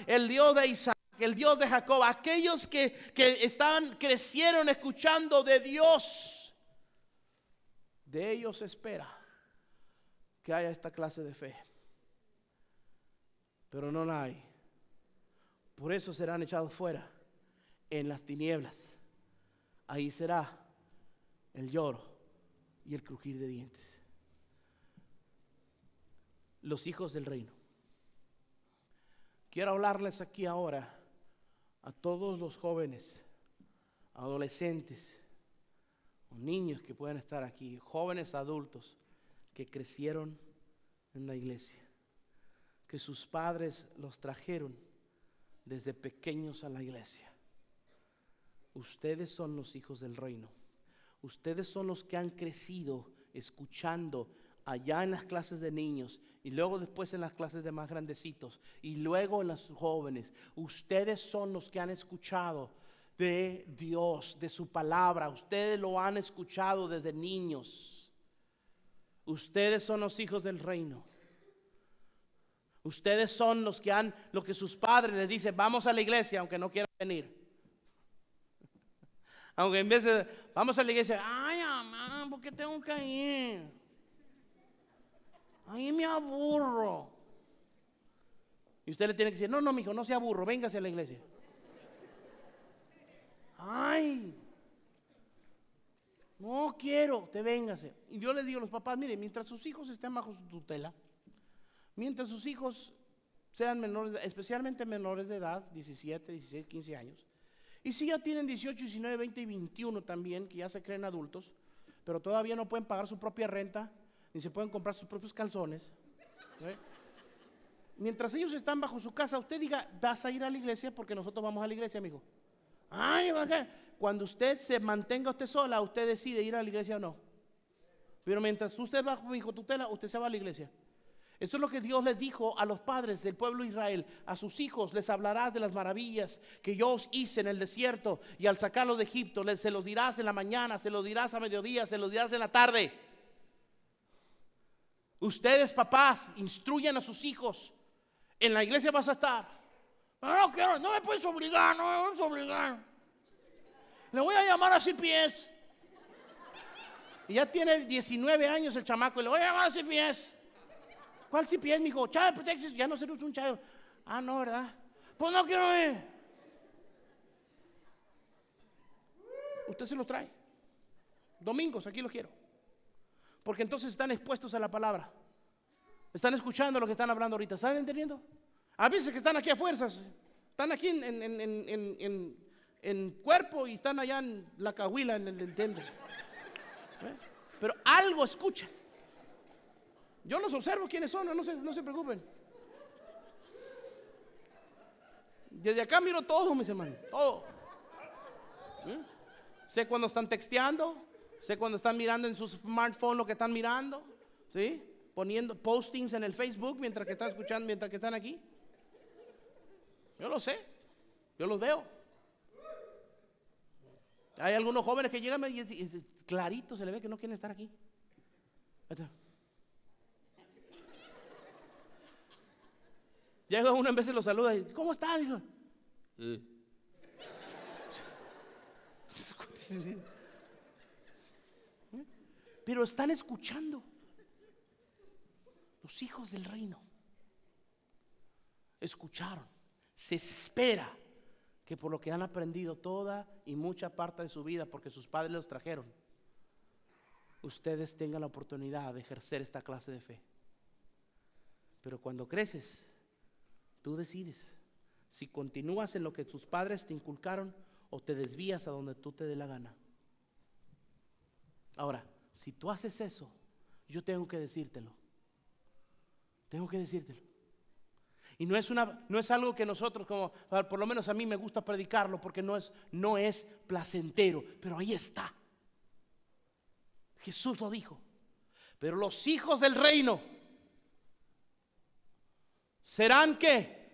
el Dios de Isaac, el Dios de Jacob, aquellos que crecieron escuchando de Dios, de ellos se espera que haya esta clase de fe, pero no la hay. Por eso serán echados fuera en las tinieblas. Ahí será el lloro y el crujir de dientes. Los hijos del reino. Quiero hablarles aquí ahora a todos los jóvenes, adolescentes, niños que pueden estar aquí, jóvenes adultos que crecieron en la iglesia, que sus padres los trajeron desde pequeños a la iglesia. Ustedes son los hijos del reino. Ustedes son los que han crecido escuchando allá en las clases de niños y luego después en las clases de más grandecitos y luego en las jóvenes. Ustedes son los que han escuchado de Dios, de su palabra. Ustedes lo han escuchado desde niños. Ustedes son los hijos del reino. Ustedes son los que lo que sus padres les dicen, vamos a la iglesia aunque no quieran venir. Aunque en vez de vamos a la iglesia, ay mamá, ¿por qué tengo que ir? Ay, me aburro. Y usted le tiene que decir, no, mijo, no se aburro, véngase a la iglesia. Ay, no quiero, te véngase. Y yo les digo a los papás, miren, mientras sus hijos estén bajo su tutela, mientras sus hijos sean menores, especialmente menores de edad, 17, 16, 15 años, y si ya tienen 18, 19, 20 y 21 también, que ya se creen adultos, pero todavía no pueden pagar su propia renta, ni se pueden comprar sus propios calzones, ¿sí? Mientras ellos están bajo su casa, usted diga, vas a ir a la iglesia porque nosotros vamos a la iglesia, amigo. Ay, cuando usted se mantenga usted sola, usted decide ir a la iglesia o no. Pero mientras usted va bajo tutela, usted se va a la iglesia. Eso es lo que Dios les dijo a los padres del pueblo de Israel. A sus hijos les hablarás de las maravillas que yo os hice en el desierto y al sacarlos de Egipto. Se los dirás en la mañana, se los dirás a mediodía, se los dirás en la tarde. Ustedes, papás, instruyan a sus hijos. En la iglesia vas a estar. No quiero, no me puedes obligar, no me puedes obligar. Le voy a llamar a CPS. Y ya tiene 19 años el chamaco y le voy a llamar a CPS. ¿Cuál CPS, mijo? Child Protection, ya no serás un child. Ah, no, ¿verdad? Pues no quiero ir. usted se los trae. Domingos, aquí los quiero. Porque entonces están expuestos a la palabra. Están escuchando lo que están hablando ahorita. ¿Están entendiendo? A veces que están aquí a fuerzas. Están aquí en cuerpo y están allá en la cahuila, en el templo. Pero algo escuchan. Yo los observo quiénes son, no se preocupen. Desde acá miro todo, mis hermanos, todo. Sé cuando están texteando, sé cuando están mirando en su smartphone lo que están mirando, ¿sí? Poniendo postings en el Facebook mientras que están escuchando, mientras que están aquí. Yo lo sé, yo los veo. Hay algunos jóvenes que llegan y clarito se le ve que no quieren estar aquí. Llega uno en vez de lo saluda y ¿cómo está? Dijo. Pero están escuchando. Los hijos del reino escucharon. Se espera que por lo que han aprendido toda y mucha parte de su vida, porque sus padres los trajeron, ustedes tengan la oportunidad de ejercer esta clase de fe. Pero cuando creces, tú decides si continúas en lo que tus padres te inculcaron o te desvías a donde tú te dé la gana. Ahora, si tú haces eso, yo tengo que decírtelo. Tengo que decírtelo. Y no es algo que nosotros, como por lo menos a mí me gusta predicarlo, porque no es placentero, pero ahí está. Jesús lo dijo. Pero los hijos del reino serán ¿qué?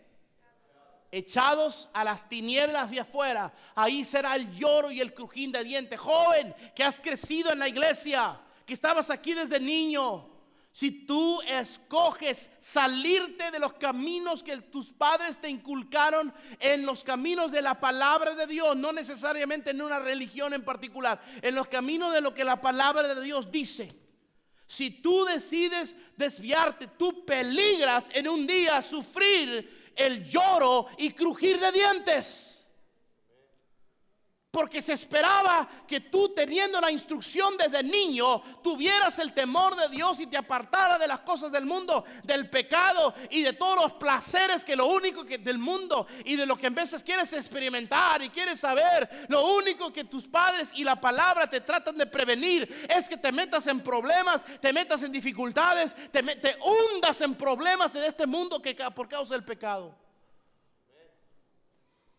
Echados a las tinieblas de afuera. Ahí será el lloro y el crujir de dientes. Joven que has crecido en la iglesia, que estabas aquí desde niño, si tú escoges salirte de los caminos que tus padres te inculcaron, en los caminos de la palabra de Dios, no necesariamente en una religión en particular, en los caminos de lo que la palabra de Dios dice, si tú decides desviarte, tú peligras en un día sufrir el lloro y crujir de dientes. Porque se esperaba que tú, teniendo la instrucción desde niño, tuvieras el temor de Dios y te apartara de las cosas del mundo, del pecado y de todos los placeres que lo único que del mundo y de lo que en veces quieres experimentar y quieres saber. Lo único que tus padres y la palabra te tratan de prevenir es que te metas en problemas, te metas en dificultades, te hundas en problemas de este mundo que por causa del pecado.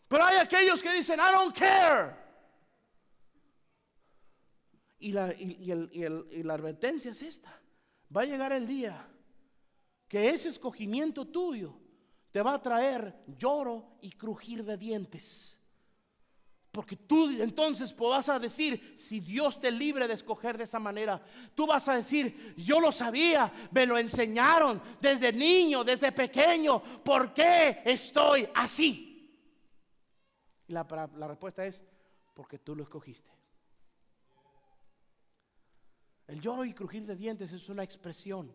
Pero hay aquellos que dicen I don't care. Y la advertencia es esta: va a llegar el día que ese escogimiento tuyo te va a traer lloro y crujir de dientes. Porque tú entonces vas a decir, si Dios te libre de escoger de esa manera, tú vas a decir, yo lo sabía, me lo enseñaron desde niño, desde pequeño, ¿por qué estoy así? Y la respuesta es, porque tú lo escogiste. El lloro y crujir de dientes es una expresión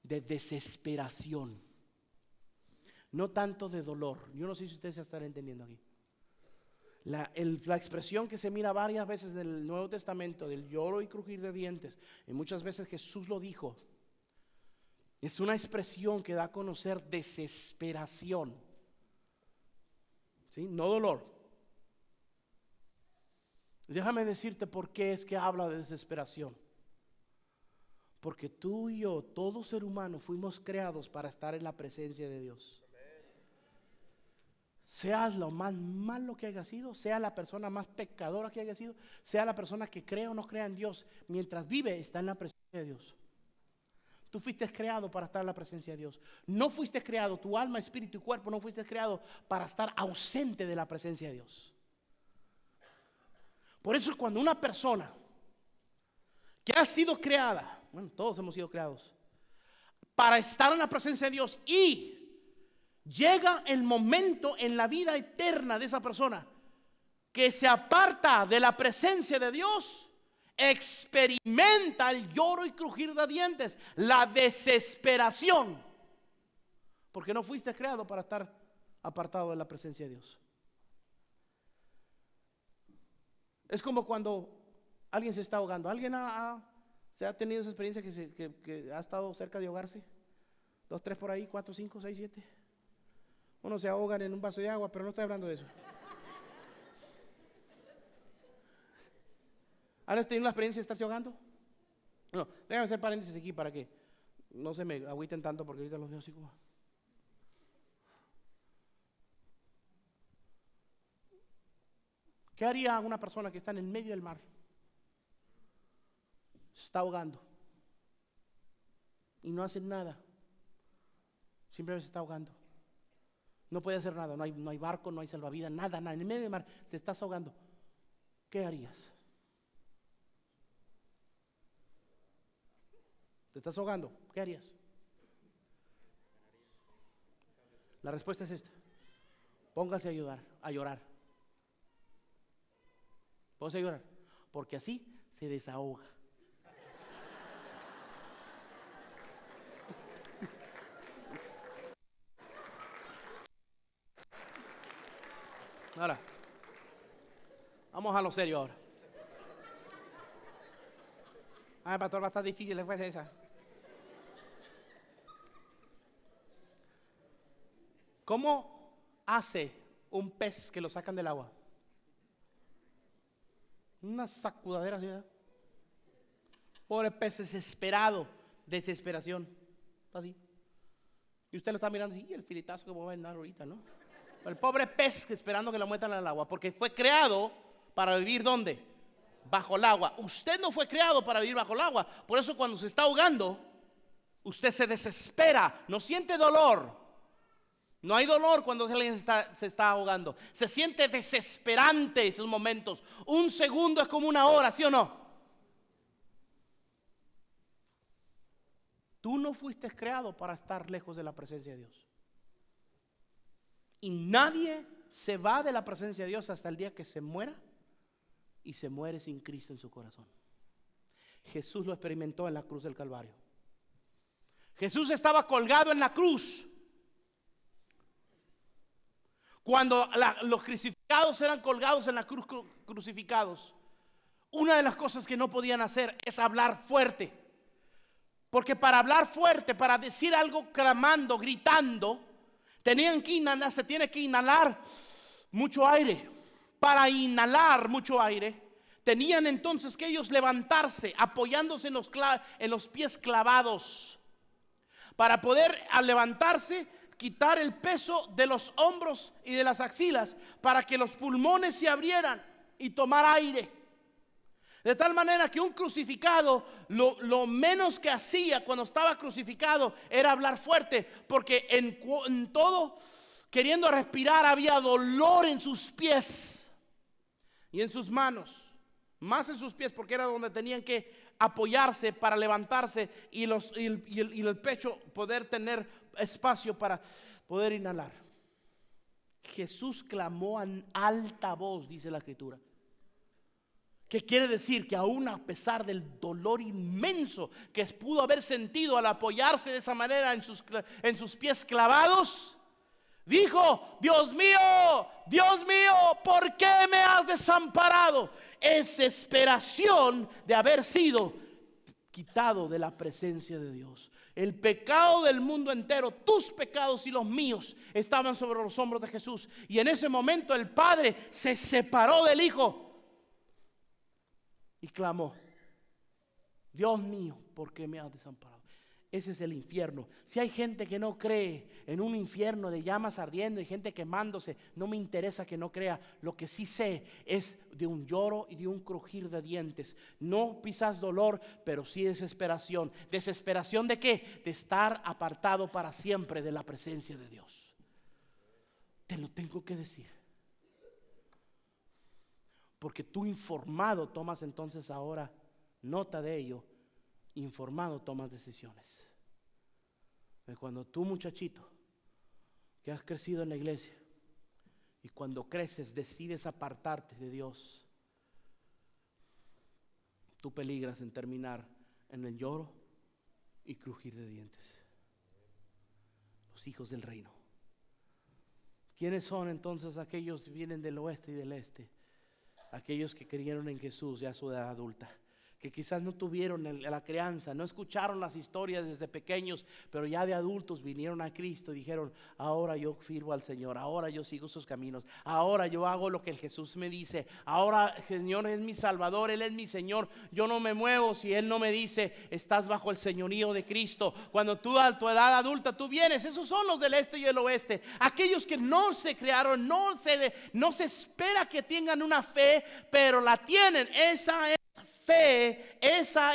de desesperación, no tanto de dolor. Yo no sé si ustedes se están entendiendo aquí. La expresión que se mira varias veces en el Nuevo Testamento del lloro y crujir de dientes, y muchas veces Jesús lo dijo, es una expresión que da a conocer desesperación, ¿sí? No dolor. Déjame decirte por qué es que habla de desesperación. Porque tú y yo, todo ser humano, fuimos creados para estar en la presencia de Dios. Seas lo más malo que haya sido, sea la persona más pecadora que haya sido, sea la persona que crea o no crea en Dios, mientras vive está en la presencia de Dios. Tú fuiste creado para estar en la presencia de Dios. No fuiste creado, tu alma, espíritu y cuerpo no fuiste creado para estar ausente de la presencia de Dios. Por eso cuando una persona que ha sido creada, bueno, todos hemos sido creados para estar en la presencia de Dios, y llega el momento en la vida eterna de esa persona que se aparta de la presencia de Dios, experimenta el lloro y crujir de dientes, la desesperación, porque no fuiste creado para estar apartado de la presencia de Dios. Es como cuando alguien se está ahogando. ¿Alguien se ha tenido esa experiencia que ha estado cerca de ahogarse? 2, 3 por ahí, 4, 5, 6, 7. Uno se ahogan en un vaso de agua, pero no estoy hablando de eso. ¿Han tenido una experiencia de estarse ahogando? No, déjame hacer paréntesis aquí para que no se me agüiten tanto, porque ahorita los veo así como. ¿Qué haría una persona que está en el medio del mar? Se está ahogando y no hace nada. Simplemente se está ahogando. No puede hacer nada, no hay barco, no hay salvavidas, nada. En el medio del mar te estás ahogando. ¿Qué harías? Te estás ahogando, ¿qué harías? La respuesta es esta: póngase a llorar. Póngase a llorar, porque así se desahoga. Ahora, vamos a lo serio ahora. Ay, pastor, va a estar difícil después de esa. ¿Cómo hace un pez que lo sacan del agua? Una sacudadera, ¿sí? Pobre pez desesperado, desesperación. Así. Y usted lo está mirando así, el filetazo que voy a dar ahorita, ¿no? El pobre pez esperando que lo metan al agua, porque fue creado para vivir ¿dónde? Bajo el agua. Usted no fue creado para vivir bajo el agua. Por eso cuando se está ahogando, usted se desespera, no siente dolor. No hay dolor cuando alguien se está ahogando. Se siente desesperante esos momentos. Un segundo es como una hora, ¿sí o no? Tú no fuiste creado para estar lejos de la presencia de Dios. Y nadie se va de la presencia de Dios hasta el día que se muera y se muere sin Cristo en su corazón. Jesús lo experimentó en la cruz del Calvario. Jesús estaba colgado en la cruz. Cuando los crucificados eran colgados en la cruz, crucificados, una de las cosas que no podían hacer es hablar fuerte. Porque para hablar fuerte, para decir algo clamando, gritando, se tiene que inhalar mucho aire. Para inhalar mucho aire, tenían entonces que ellos levantarse, apoyándose en los pies clavados. Para poder al levantarse, quitar el peso de los hombros y de las axilas, para que los pulmones se abrieran y tomar aire. De tal manera que un crucificado lo menos que hacía cuando estaba crucificado era hablar fuerte, porque en todo, queriendo respirar, había dolor en sus pies y en sus manos. Más en sus pies, porque era donde tenían que apoyarse para levantarse, y el pecho poder tener espacio para poder inhalar. Jesús clamó en alta voz, dice la Escritura. ¿Qué quiere decir? Que aún a pesar del dolor inmenso que pudo haber sentido al apoyarse de esa manera en sus pies clavados, dijo: Dios mío, ¿por qué me has desamparado? Desesperación de haber sido quitado de la presencia de Dios. El pecado del mundo entero, tus pecados y los míos, estaban sobre los hombros de Jesús. Y en ese momento el Padre se separó del Hijo y clamó: Dios mío, ¿por qué me has desamparado? Ese es el infierno. Si hay gente que no cree en un infierno de llamas ardiendo y gente quemándose, no me interesa que no crea. Lo que sí sé es de un lloro y de un crujir de dientes. No quizás dolor, pero sí desesperación. ¿Desesperación de qué? De estar apartado para siempre de la presencia de Dios. Te lo tengo que decir, porque tú informado tomas entonces ahora nota de ello. Informado tomas decisiones. Cuando tú, muchachito, que has crecido en la iglesia, y cuando creces decides apartarte de Dios, tú peligras en terminar en el lloro y crujir de dientes. Los hijos del reino. ¿Quiénes son entonces aquellos que vienen del oeste y del este? Aquellos que creyeron en Jesús ya a su edad adulta, que quizás no tuvieron la crianza, no escucharon las historias desde pequeños, pero ya de adultos vinieron a Cristo y dijeron: ahora yo sirvo al Señor, ahora yo sigo sus caminos, ahora yo hago lo que el Jesús me dice, ahora el Señor es mi Salvador, Él es mi Señor, yo no me muevo si Él no me dice: estás bajo el señorío de Cristo. Cuando tú a tu edad adulta tú vienes, esos son los del este y el oeste, aquellos que no se crearon, no se espera que tengan una fe, pero la tienen. Esa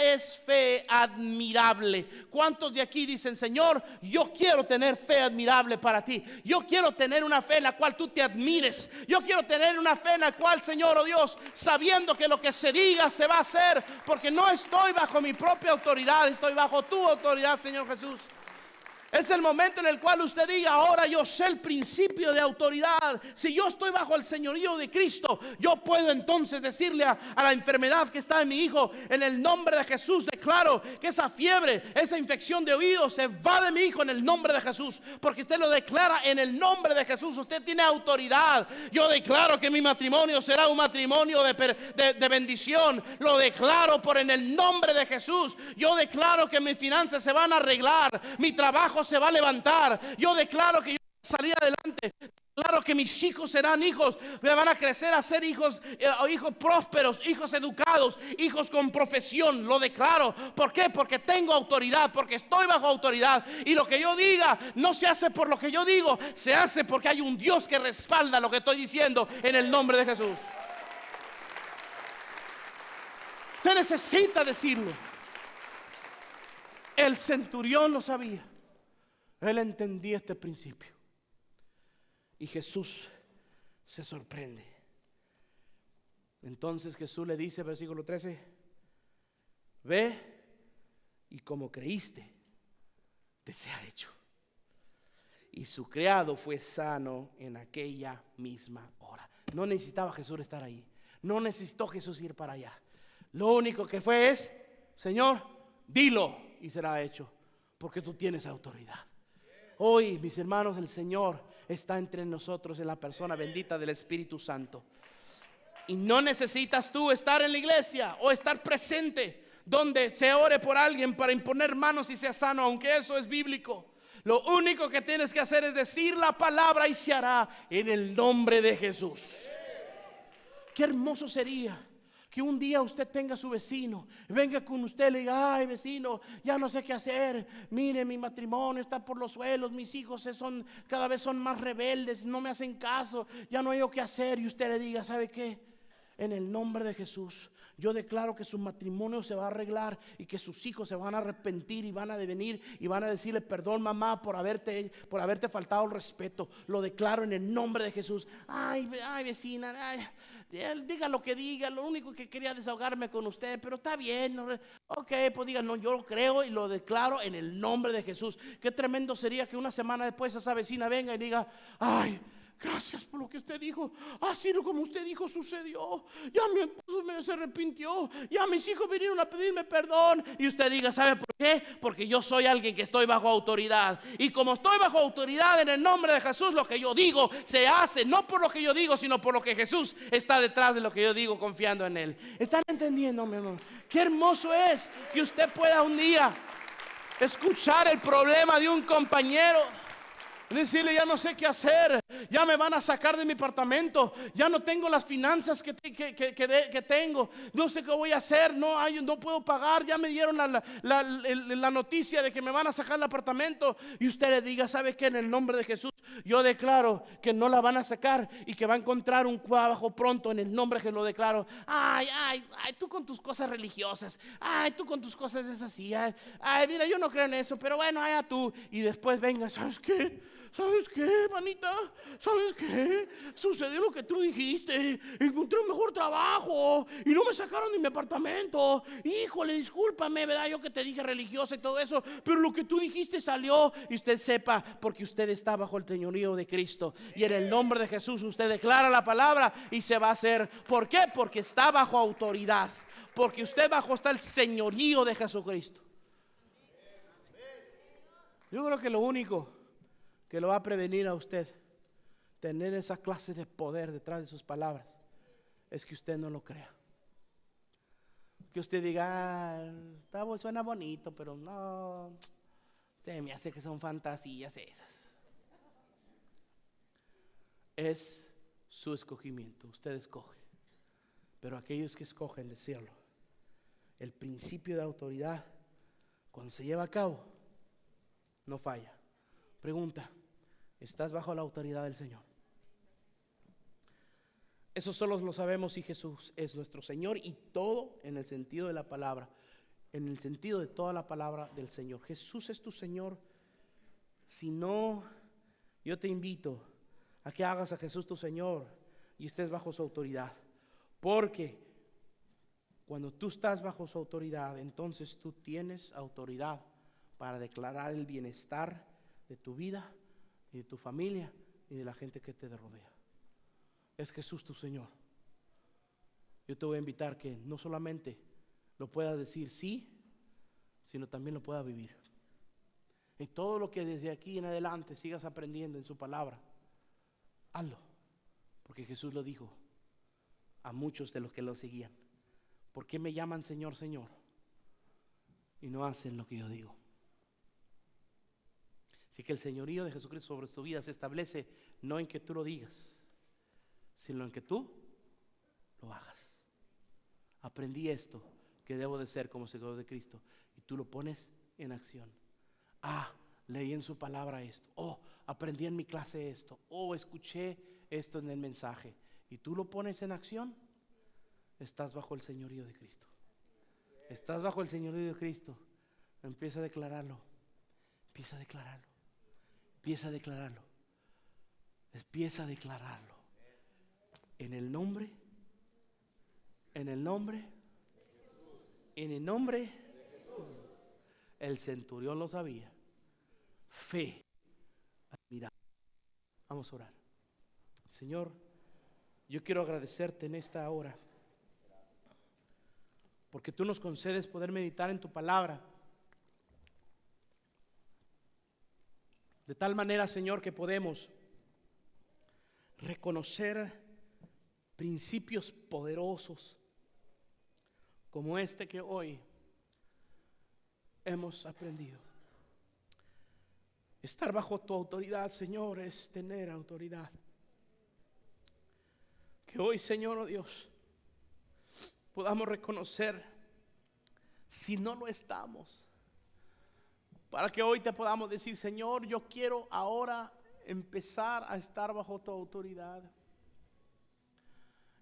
es fe admirable. ¿Cuántos de aquí dicen: Señor, yo quiero tener fe admirable para ti? Yo quiero tener una fe en la cual tú te admires. Yo quiero tener una fe en la cual, Señor, oh Dios, sabiendo que lo que se diga se va a hacer, porque no estoy bajo mi propia autoridad, estoy bajo tu autoridad, Señor Jesús. Es el momento en el cual usted diga: ahora yo sé el principio de autoridad. Si yo estoy bajo el señorío de Cristo, yo puedo entonces decirle a la enfermedad que está en mi hijo: en el nombre de Jesús declaro que esa fiebre, esa infección de oídos se va de mi hijo en el nombre de Jesús. Porque usted lo declara en el nombre de Jesús. Usted tiene autoridad. Yo declaro que mi matrimonio será un matrimonio de bendición. Lo declaro en el nombre de Jesús. Yo declaro que mis finanzas se van a arreglar. Mi trabajo se va a levantar. Yo declaro que yo voy a salir adelante. Claro que mis hijos serán hijos, me van a crecer a ser hijos prósperos, hijos educados, hijos con profesión. Lo declaro. ¿Por qué? Porque tengo autoridad, porque estoy bajo autoridad. Y lo que yo diga no se hace por lo que yo digo, se hace porque hay un Dios que respalda lo que estoy diciendo en el nombre de Jesús. Usted necesita decirlo. El centurión lo sabía. Él entendía este principio. Y Jesús se sorprende. Entonces Jesús le dice, versículo 13: ve y como creíste, te sea hecho. Y su criado fue sano en aquella misma hora. No necesitaba Jesús estar ahí. No necesitó Jesús ir para allá. Lo único que fue es: Señor, dilo y será hecho, porque tú tienes autoridad. Hoy, mis hermanos, el Señor está entre nosotros en la persona bendita del Espíritu Santo. Y no necesitas tú estar en la iglesia o estar presente donde se ore por alguien para imponer manos y sea sano, aunque eso es bíblico. Lo único que tienes que hacer es decir la palabra y se hará en el nombre de Jesús. Qué hermoso sería que un día usted tenga a su vecino, venga con usted y le diga: ay, vecino, ya no sé qué hacer. Mire, mi matrimonio está por los suelos, mis hijos cada vez son más rebeldes, no me hacen caso, ya no hay qué hacer. Y usted le diga: ¿sabe qué? En el nombre de Jesús, yo declaro que su matrimonio se va a arreglar y que sus hijos se van a arrepentir y van a venir y van a decirle: perdón, mamá, por haberte faltado el respeto. Lo declaro en el nombre de Jesús. Ay, vecina, diga lo que diga, lo único que quería desahogarme con usted, pero está bien. Ok, pues diga: no, yo lo creo y lo declaro en el nombre de Jesús. Qué tremendo sería que una semana después esa vecina venga y diga: ay, gracias por lo que usted dijo. Así como usted dijo sucedió. Ya mi esposo se arrepintió. Ya mis hijos vinieron a pedirme perdón. Y usted diga: ¿sabe por qué? Porque yo soy alguien que estoy bajo autoridad. Y como estoy bajo autoridad en el nombre de Jesús, lo que yo digo se hace. No por lo que yo digo, sino por lo que Jesús está detrás de lo que yo digo, confiando en Él. ¿Están entendiendo, mi hermano? Qué hermoso es que usted pueda un día escuchar el problema de un compañero, decirle: ya no sé qué hacer, ya me van a sacar de mi apartamento, ya no tengo las finanzas que tengo, no sé qué voy a hacer, no puedo pagar, ya me dieron la noticia de que me van a sacar del apartamento. Y usted le diga: ¿sabe qué? En el nombre de Jesús, yo declaro que no la van a sacar y que va a encontrar un trabajo pronto. En el nombre que lo declaro. Ay, tú con tus cosas religiosas, ay, tú con tus cosas es así, ay, mira, yo no creo en eso, pero bueno, allá tú. Y después venga: ¿sabes qué? ¿Sabes qué, manita? ¿Sabes qué? Sucedió lo que tú dijiste. Encontré un mejor trabajo y no me sacaron de mi apartamento. Híjole, discúlpame, ¿verdad? Yo que te dije religiosa y todo eso, pero lo que tú dijiste salió. Y usted sepa, porque usted está bajo el señorío de Cristo. Y en el nombre de Jesús usted declara la palabra y se va a hacer. ¿Por qué? Porque está bajo autoridad. Porque usted está el señorío de Jesucristo. Yo creo que lo único que lo va a prevenir a usted tener esa clase de poder detrás de sus palabras es que usted no lo crea. Que usted diga, suena bonito, pero no, se me hace que son fantasías esas. Es su escogimiento, usted escoge. Pero aquellos que escogen decirlo, el principio de autoridad, cuando se lleva a cabo, no falla. Pregunta, ¿estás bajo la autoridad del Señor? Eso solo lo sabemos si Jesús es nuestro Señor, y todo en el sentido de la palabra, en el sentido de toda la palabra del Señor. Jesús es tu Señor. Si no, yo te invito a que hagas a Jesús tu Señor y estés bajo su autoridad. Porque cuando tú estás bajo su autoridad, entonces tú tienes autoridad para declarar el bienestar de tu vida y de tu familia y de la gente que te rodea. Es Jesús tu Señor. Yo te voy a invitar que no solamente lo puedas decir sí, sino también lo puedas vivir. Y todo lo que desde aquí en adelante sigas aprendiendo en su palabra, hazlo. Porque Jesús lo dijo a muchos de los que lo seguían. ¿Por qué me llaman Señor, Señor? Y no hacen lo que yo digo. Así que el señorío de Jesucristo sobre tu vida se establece no en que tú lo digas, sino en que tú lo hagas. Aprendí esto, que debo de ser como seguidor de Cristo, y tú lo pones en acción. Leí en su palabra esto. Aprendí en mi clase esto. Escuché esto en el mensaje, y tú lo pones en acción. Estás bajo el señorío de Cristo. Estás bajo el señorío de Cristo. Empieza a declararlo. Empieza a declararlo. Empieza a declararlo. Empieza a declararlo. En el nombre, el centurión lo sabía. Fe, admirable. Vamos a orar. Señor, yo quiero agradecerte en esta hora, porque tú nos concedes poder meditar en tu palabra. De tal manera, Señor, que podemos reconocer principios poderosos como este que hoy hemos aprendido. Estar bajo tu autoridad, Señor, es tener autoridad. Que hoy, Señor, oh Dios, podamos reconocer si no lo estamos, para que hoy te podamos decir, Señor, yo quiero ahora empezar a estar bajo tu autoridad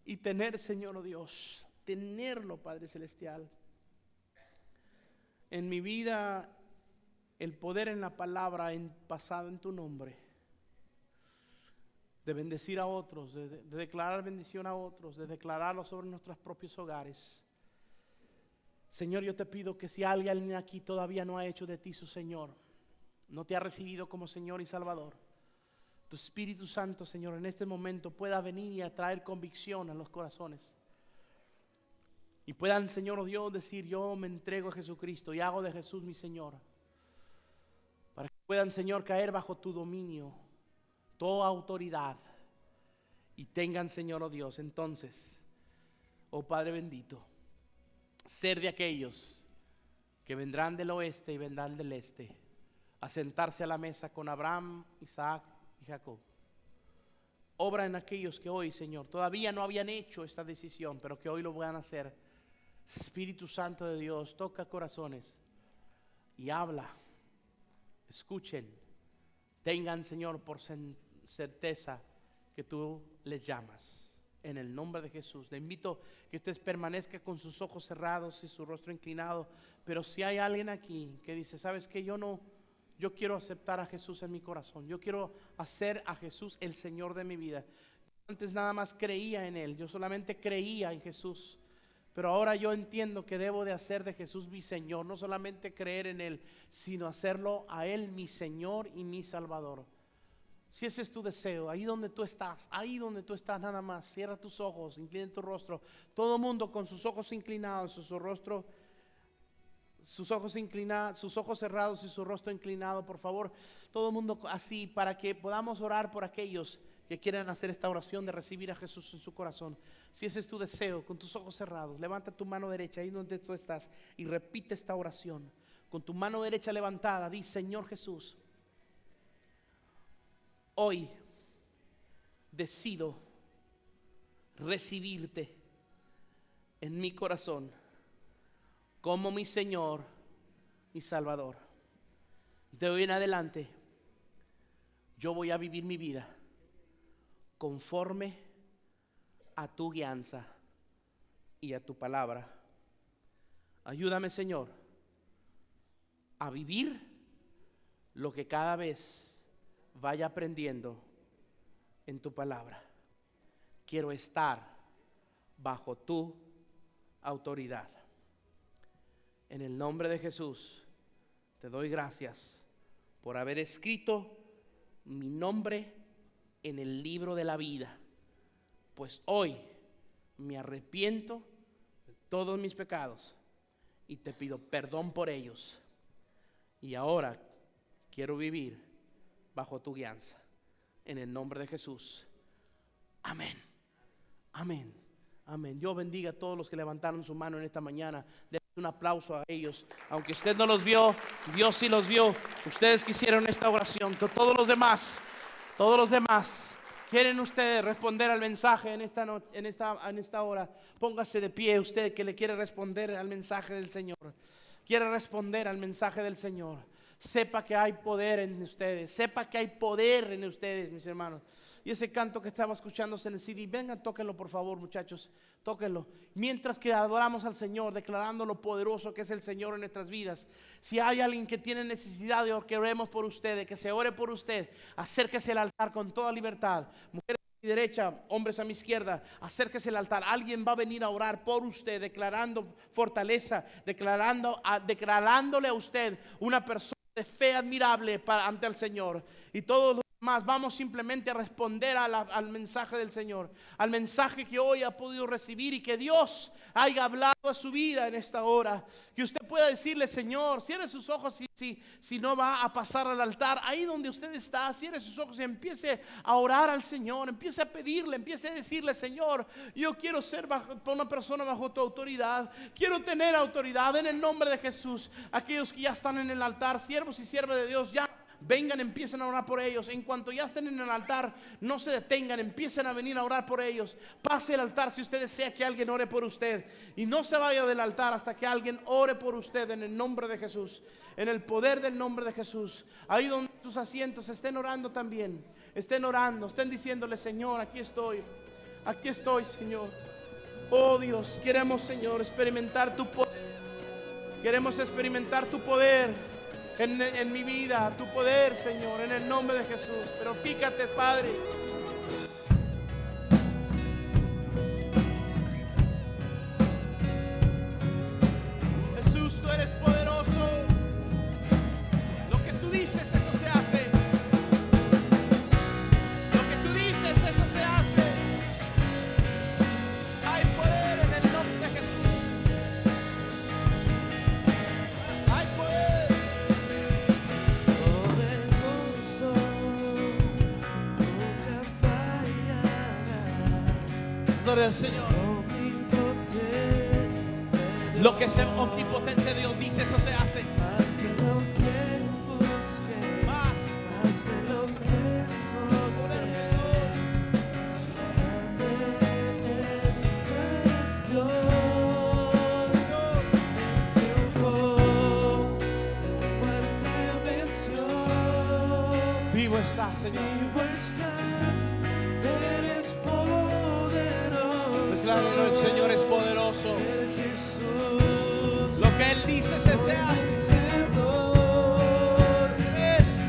y tener, Señor, oh Dios, tenerlo, Padre Celestial, en mi vida, el poder en la palabra pasado en tu nombre, de bendecir a otros, de declarar bendición a otros, de declararlo sobre nuestros propios hogares. Señor, yo te pido que si alguien aquí todavía no ha hecho de ti su Señor, no te ha recibido como Señor y Salvador, tu Espíritu Santo, Señor, en este momento pueda venir y traer convicción a los corazones. Y puedan, Señor, oh Dios, decir, yo me entrego a Jesucristo y hago de Jesús mi Señor. Para que puedan, Señor, caer bajo tu dominio, toda autoridad. Y tengan, Señor, oh Dios, entonces, oh Padre bendito, ser de aquellos que vendrán del oeste y vendrán del este, a sentarse a la mesa con Abraham, Isaac y Jacob. Obra en aquellos que hoy, Señor, todavía no habían hecho esta decisión, pero que hoy lo van a hacer. Espíritu Santo de Dios, toca corazones y habla. Escuchen, tengan, Señor, por certeza que tú les llamas. En el nombre de Jesús, le invito que usted permanezca con sus ojos cerrados y su rostro inclinado. Pero si hay alguien aquí que dice, ¿sabes qué? Yo quiero aceptar a Jesús en mi corazón. Yo quiero hacer a Jesús el Señor de mi vida. Antes nada más creía en Él. Yo solamente creía en Jesús. Pero ahora yo entiendo que debo de hacer de Jesús mi Señor. No solamente creer en Él, sino hacerlo a Él mi Señor y mi Salvador. Si ese es tu deseo, ahí donde tú estás nada más, cierra tus ojos, inclina tu rostro. Todo el mundo con sus ojos inclinados, su rostro, sus ojos inclinados, sus ojos cerrados y su rostro inclinado, por favor. Todo el mundo así, para que podamos orar por aquellos que quieran hacer esta oración de recibir a Jesús en su corazón. Si ese es tu deseo, con tus ojos cerrados, levanta tu mano derecha ahí donde tú estás y repite esta oración. Con tu mano derecha levantada, di: Señor Jesús, hoy decido recibirte en mi corazón como mi Señor y Salvador. De hoy en adelante yo voy a vivir mi vida conforme a tu guianza y a tu palabra. Ayúdame, Señor, a vivir lo que cada vez vaya aprendiendo en tu palabra. Quiero estar bajo tu autoridad. En el nombre de Jesús te doy gracias por haber escrito mi nombre en el libro de la vida, pues hoy me arrepiento de todos mis pecados y te pido perdón por ellos, y ahora quiero vivir bajo tu guianza. En el nombre de Jesús, amén, amén, amén. Dios bendiga a todos los que levantaron su mano en esta mañana. Denle un aplauso a ellos. Aunque usted no los vio, Dios sí los vio. Ustedes que hicieron esta oración. Todos los demás, ¿quieren ustedes responder al mensaje en esta hora? Póngase de pie usted que le quiere responder al mensaje del Señor. Quiere responder al mensaje del Señor. Sepa que hay poder en ustedes. Sepa que hay poder en ustedes, mis hermanos. Y ese canto que estaba escuchándose en el CD, vengan, tóquenlo por favor, muchachos. Tóquenlo. Mientras que adoramos al Señor, declarando lo poderoso que es el Señor en nuestras vidas. Si hay alguien que tiene necesidad de que oremos por usted, de que se ore por usted, acérquese al altar con toda libertad. Mujeres a mi derecha, hombres a mi izquierda, acérquese al altar. Alguien va a venir a orar por usted, declarando fortaleza, declarándole a usted una persona de fe admirable ante el Señor. Y todos los demás vamos simplemente a responder al mensaje del Señor, al mensaje que hoy ha podido recibir y que Dios haya hablado a su vida en esta hora. Que usted pueda decirle: Señor, cierre sus ojos. Si no va a pasar al altar, ahí donde usted está, cierre sus ojos y empiece a orar al Señor. Empiece a pedirle, empiece a decirle: Señor, yo quiero ser una persona bajo tu autoridad. Quiero tener autoridad en el nombre de Jesús. Aquellos que ya están en el altar, siervos y siervas de Dios, ya vengan, empiecen a orar por ellos. En cuanto ya estén en el altar, no se detengan, empiecen a venir a orar por ellos. Pase el altar si usted desea que alguien ore por usted, y no se vaya del altar hasta que alguien ore por usted en el nombre de Jesús, en el poder del nombre de Jesús. Ahí donde sus asientos estén orando también, estén orando, estén diciéndole: Señor, aquí estoy, Señor. Oh Dios, queremos, Señor, experimentar tu poder. Queremos experimentar tu poder en mi vida, tu poder, Señor, en el nombre de Jesús. Pero fíjate, Padre, Jesús, tú eres poderoso. Lo que tú dices, eso se hace. Lo que tú dices, eso se hace. Hay poder en el nombre de Jesús. Hay poder. Gloria al Señor. Lo que ese omnipotente Dios dice, eso se hace. Más. Gloria al Señor. Vivo estás, Señor. Decláralo, el Señor es poderoso. Lo que Él dice se hace.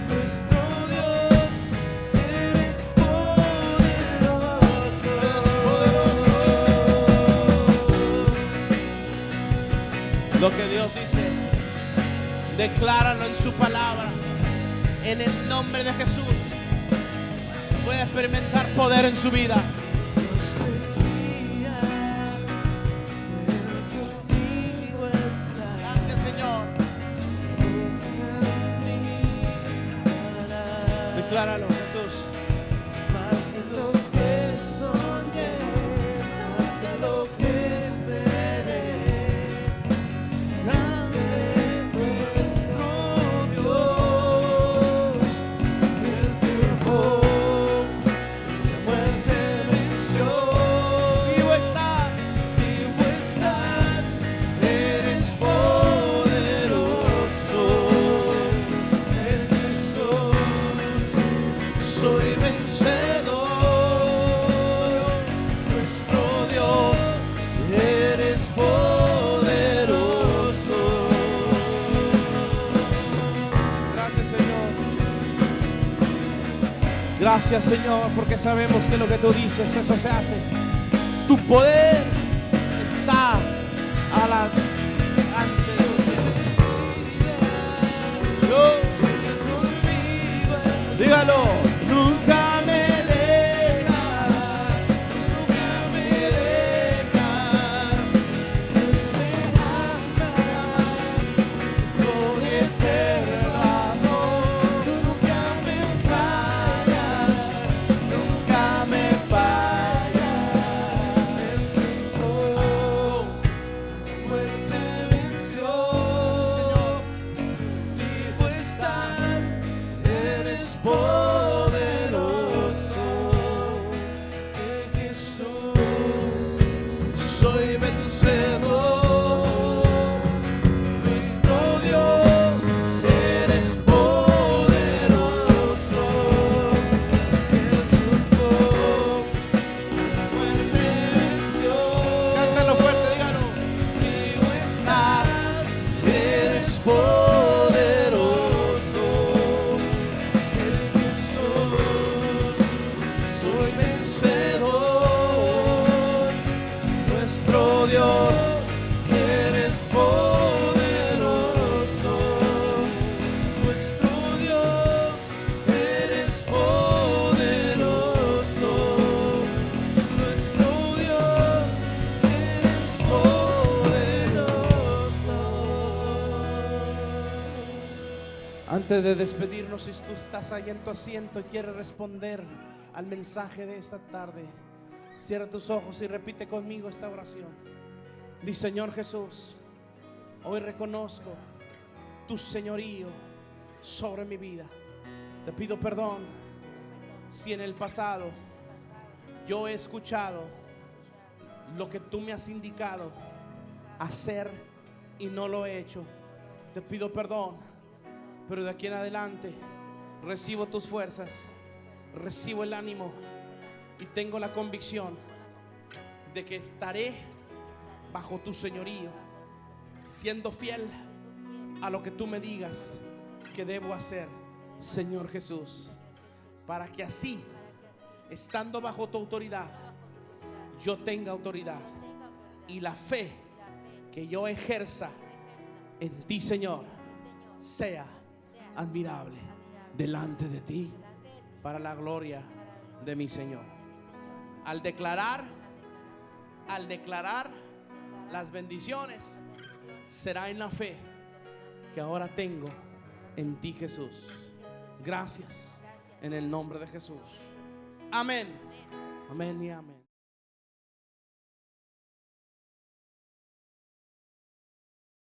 Nuestro Dios, eres poderoso. Lo que Dios dice, decláralo en su palabra. En el nombre de Jesús puede experimentar poder en su vida. Gracias, Señor. Decláralo, Jesús. Gracias, Señor, porque sabemos que lo que tú dices, eso se hace. Tu poder está al alcance de los cielos. Dígalo. Nunca me dejas, nunca me dejas. Por eterno amor, nunca me fallas, nunca me fallas. El tiempo, Muerte venció, Señor. vivo estás, eres poderoso. En Jesús Soy vencedor. nuestro Dios, eres poderoso. El triunfo, muerte venció. Cántalo fuerte, dígalo. Vivo estás, Eres poderoso. en Jesús Soy vencedor. Nuestro Dios. eres poderoso. Nuestro Dios, eres poderoso. Nuestro Dios, eres poderoso. Antes de despedirnos, si tú estás ahí en tu asiento y quieres responder al mensaje de esta tarde, cierra tus ojos y repite conmigo esta oración. Di: Señor Jesús, hoy reconozco tu señorío sobre mi vida. Te pido perdón si en el pasado yo he escuchado lo que tú me has indicado hacer y no lo he hecho. Te pido perdón, pero de aquí en adelante recibo tus fuerzas, recibo el ánimo y tengo la convicción de que estaré bajo tu señorío, siendo fiel a lo que tú me digas que debo hacer, Señor Jesús, para que así, estando bajo tu autoridad, yo tenga autoridad y la fe que yo ejerza en ti, Señor, sea admirable delante de ti, para la gloria de mi Señor. Al declarar las bendiciones, será en la fe que ahora tengo en ti, Jesús. Gracias, en el nombre de Jesús. Amén. Amén y amén.